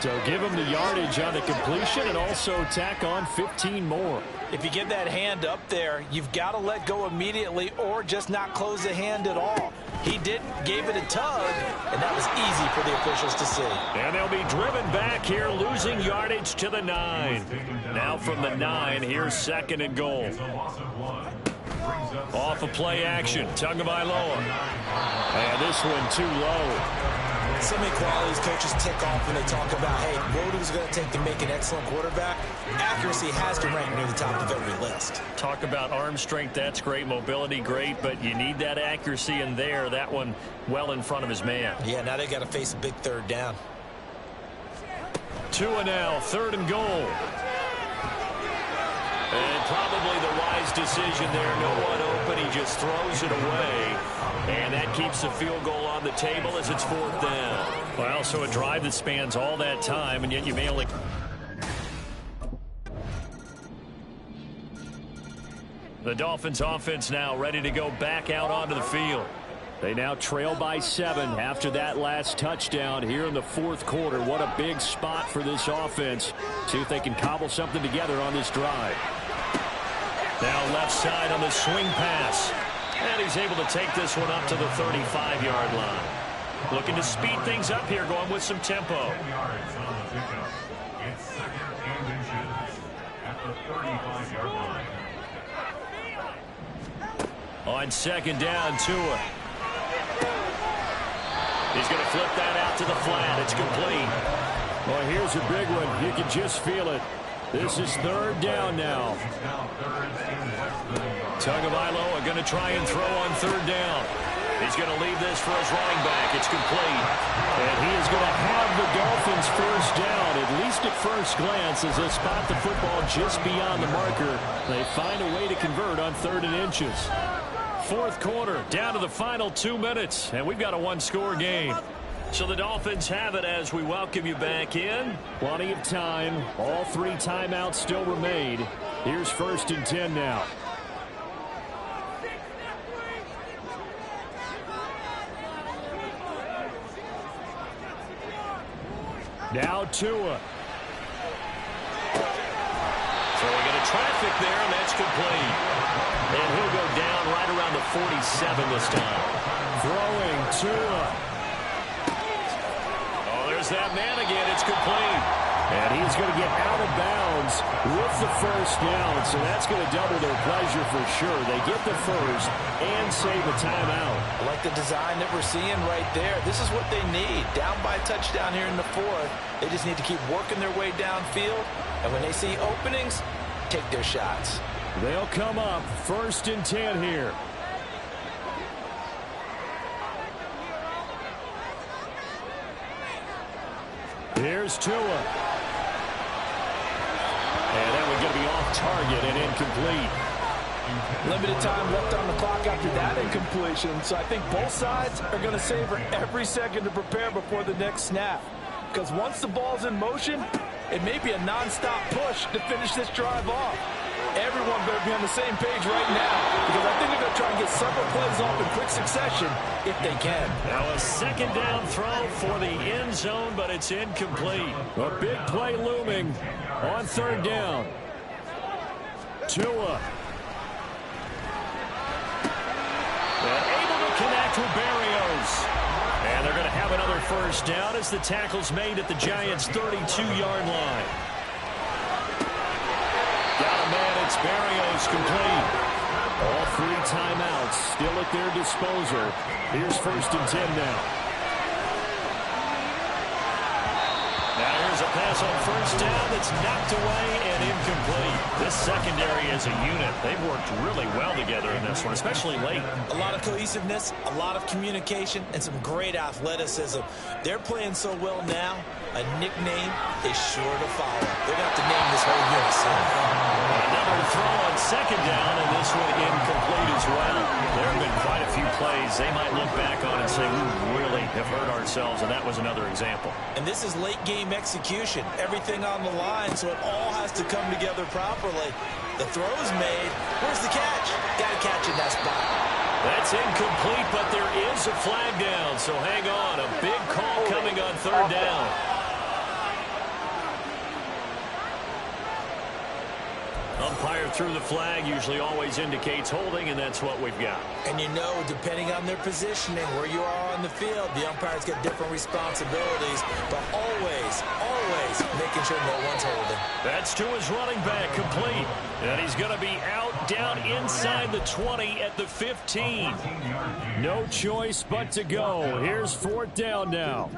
So give him the yardage on the completion and also tack on 15 more. If you get that hand up there, you've got to let go immediately or just not close the hand at all. He didn't, gave it a tug, and that was easy for the officials to see. And they'll be driven back here, losing yardage to the 9. Now from the 9, here's 2nd and goal. Off of play action, Tagovailoa. And this one too low. So many qualities coaches tick off when they talk about, hey, what is it going to take to make an excellent quarterback? Accuracy has to rank near the top of every list. Talk about arm strength, that's great. Mobility, great. But you need that accuracy in there. That one well in front of his man. Yeah, now they got to face a big third down. Tua now, 3rd and goal. And probably the wise decision there. No one open. He just throws it away. And that keeps the field goal on the table as it's 4th down. Well, so a drive that spans all that time, and yet you may only... The Dolphins offense now ready to go back out onto the field. They now trail by 7 after that last touchdown here in the 4th quarter. What a big spot for this offense. See if they can cobble something together on this drive. Now left side on the swing pass. And he's able to take this one up to the 35-yard line. Looking to speed things up here, going with some tempo. On second down, Tua. He's going to flip that out to the flat. It's complete. Well, here's a big one. You can just feel it. This is third down now. Tagovailoa going to try and throw on third down. He's going to leave this for his running back. It's complete. And he is going to have the Dolphins first down, at least at first glance, as they spot the football just beyond the marker. They find a way to convert on 3rd and inches. Fourth quarter, down to the final 2 minutes, and we've got a one-score game. So the Dolphins have it as we welcome you back in. Plenty of time. All 3 timeouts still remain. Here's 1st and 10 now. Now Tua. Throwing into traffic there, and that's complete. And he'll go down right around the 47 this time. Throwing Tua. Oh, there's that man again. It's complete. And he's going to get out of bounds with the first down. So that's going to double their pleasure for sure. They get the first and save a timeout. I like the design that we're seeing right there. This is what they need. Down by a touchdown here in the 4th. They just need to keep working their way downfield. And when they see openings, take their shots. They'll come up 1st and 10 here. Here's Tua. And that one's going to be off target and incomplete. Limited time left on the clock after that incompletion. So I think both sides are going to savor every second to prepare before the next snap. Because once the ball's in motion, it may be a non-stop push to finish this drive off. Everyone better be on the same page right now, because I think they're going to try and get several plays off in quick succession if they can. Now a second down throw for the end zone, but it's incomplete. A big play looming on 3rd down. Tua. And able to connect with Barrios. And they're going to have another first down as the tackle's made at the Giants' 32-yard line. Got a man, it's Barrios, complete. All 3 timeouts still at their disposal. Here's 1st and 10 now. Now here's a pass on first down that's knocked away and incomplete. This secondary as a unit, they've worked really well together in this one, especially late. A lot of cohesiveness, a lot of communication, and some great athleticism. They're playing so well now, a nickname is sure to follow. They're going to have to name this whole unit soon. Another throw on second down, and this one incomplete as well. There have been quite a few plays they might look back on and say, we really have hurt ourselves, and that was another example. And this is late-game execution. Everything on the line, so it all has to come together properly. The throw's made. Where's the catch? Got to catch in that spot. That's incomplete, but there is a flag down, so hang on. A big call coming on 3rd down. Umpire threw the flag, usually always indicates holding, and that's what we've got. And you know, depending on their positioning, where you are on the field, the umpires get different responsibilities, but always, always making sure no one's holding. That's to his running back, complete. And he's going to be out down inside the 20 at the 15. No choice but to go. Here's 4th down now.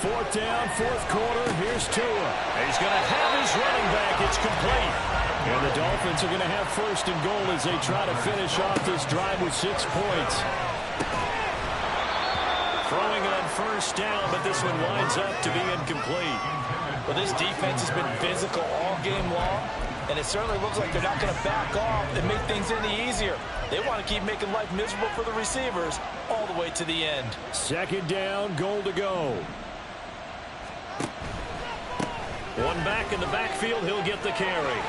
4th down, 4th quarter. Here's Tua. He's going to have his running back. It's complete. And the Dolphins are going to have 1st and goal as they try to finish off this drive with 6 points. Throwing on first down, but this one winds up to be incomplete. Well, this defense has been physical all game long, and it certainly looks like they're not going to back off and make things any easier. They want to keep making life miserable for the receivers all the way to the end. Second down, goal to go. One back in the backfield, he'll get the carry.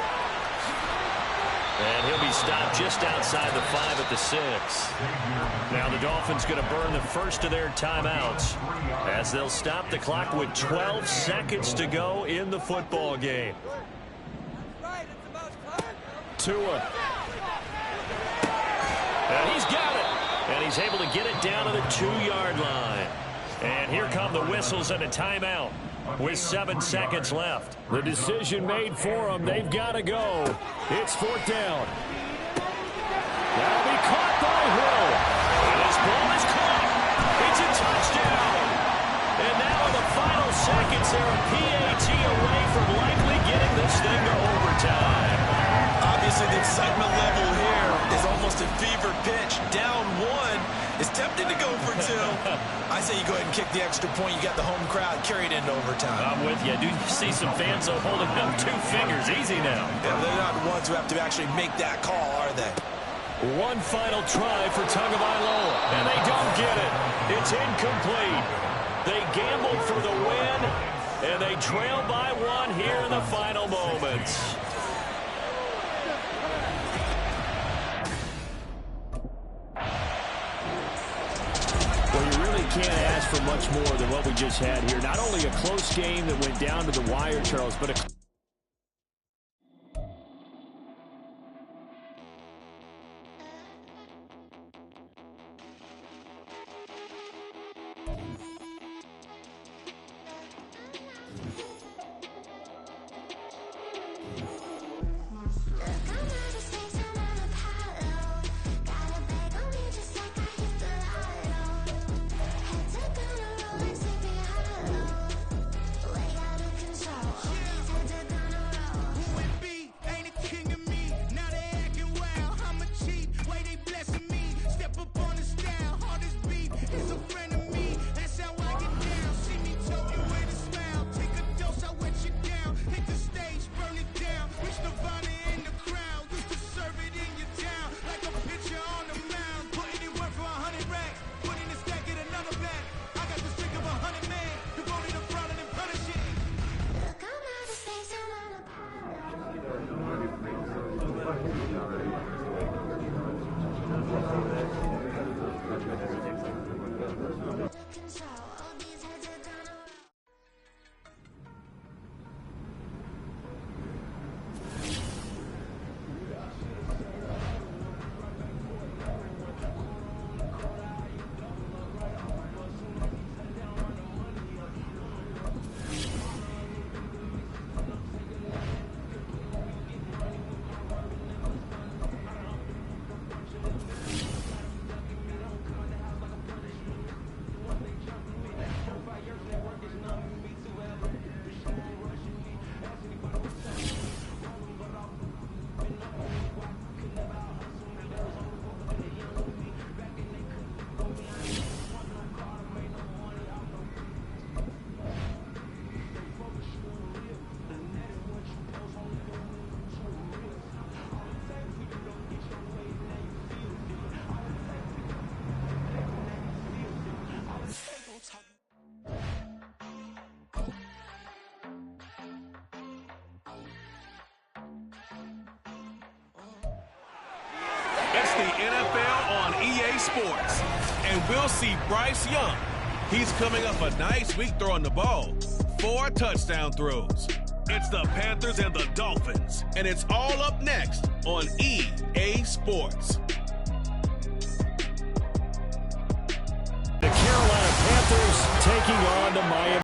And he'll be stopped just outside the 5 at the 6. Now the Dolphins going to burn the first of their timeouts as they'll stop the clock with 12 seconds to go in the football game. Tua. And he's got it. And he's able to get it down to the 2-yard line. And here come the whistles and a timeout with 7 seconds left. The decision made for them. They've got to go. It's 4th down. It's tempting to go for two. I say you go ahead and kick the extra point. You got the home crowd carried into overtime. I'm with you. I do see some fans holding up 2 fingers. Easy now. Yeah, they're not the ones who have to actually make that call, are they? One final try for Tagovailoa, and they don't get it. It's incomplete. They gambled for the win, and they trail by 1 here in the final moments. Well, you really can't ask for much more than what we just had here. Not only a close game that went down to the wire, Charles, but a It's the NFL on EA Sports, and we'll see Bryce Young. He's coming up a nice week throwing the ball. 4 touchdown throws. It's the Panthers and the Dolphins, and it's all up next on EA Sports. The Carolina Panthers taking on the Miami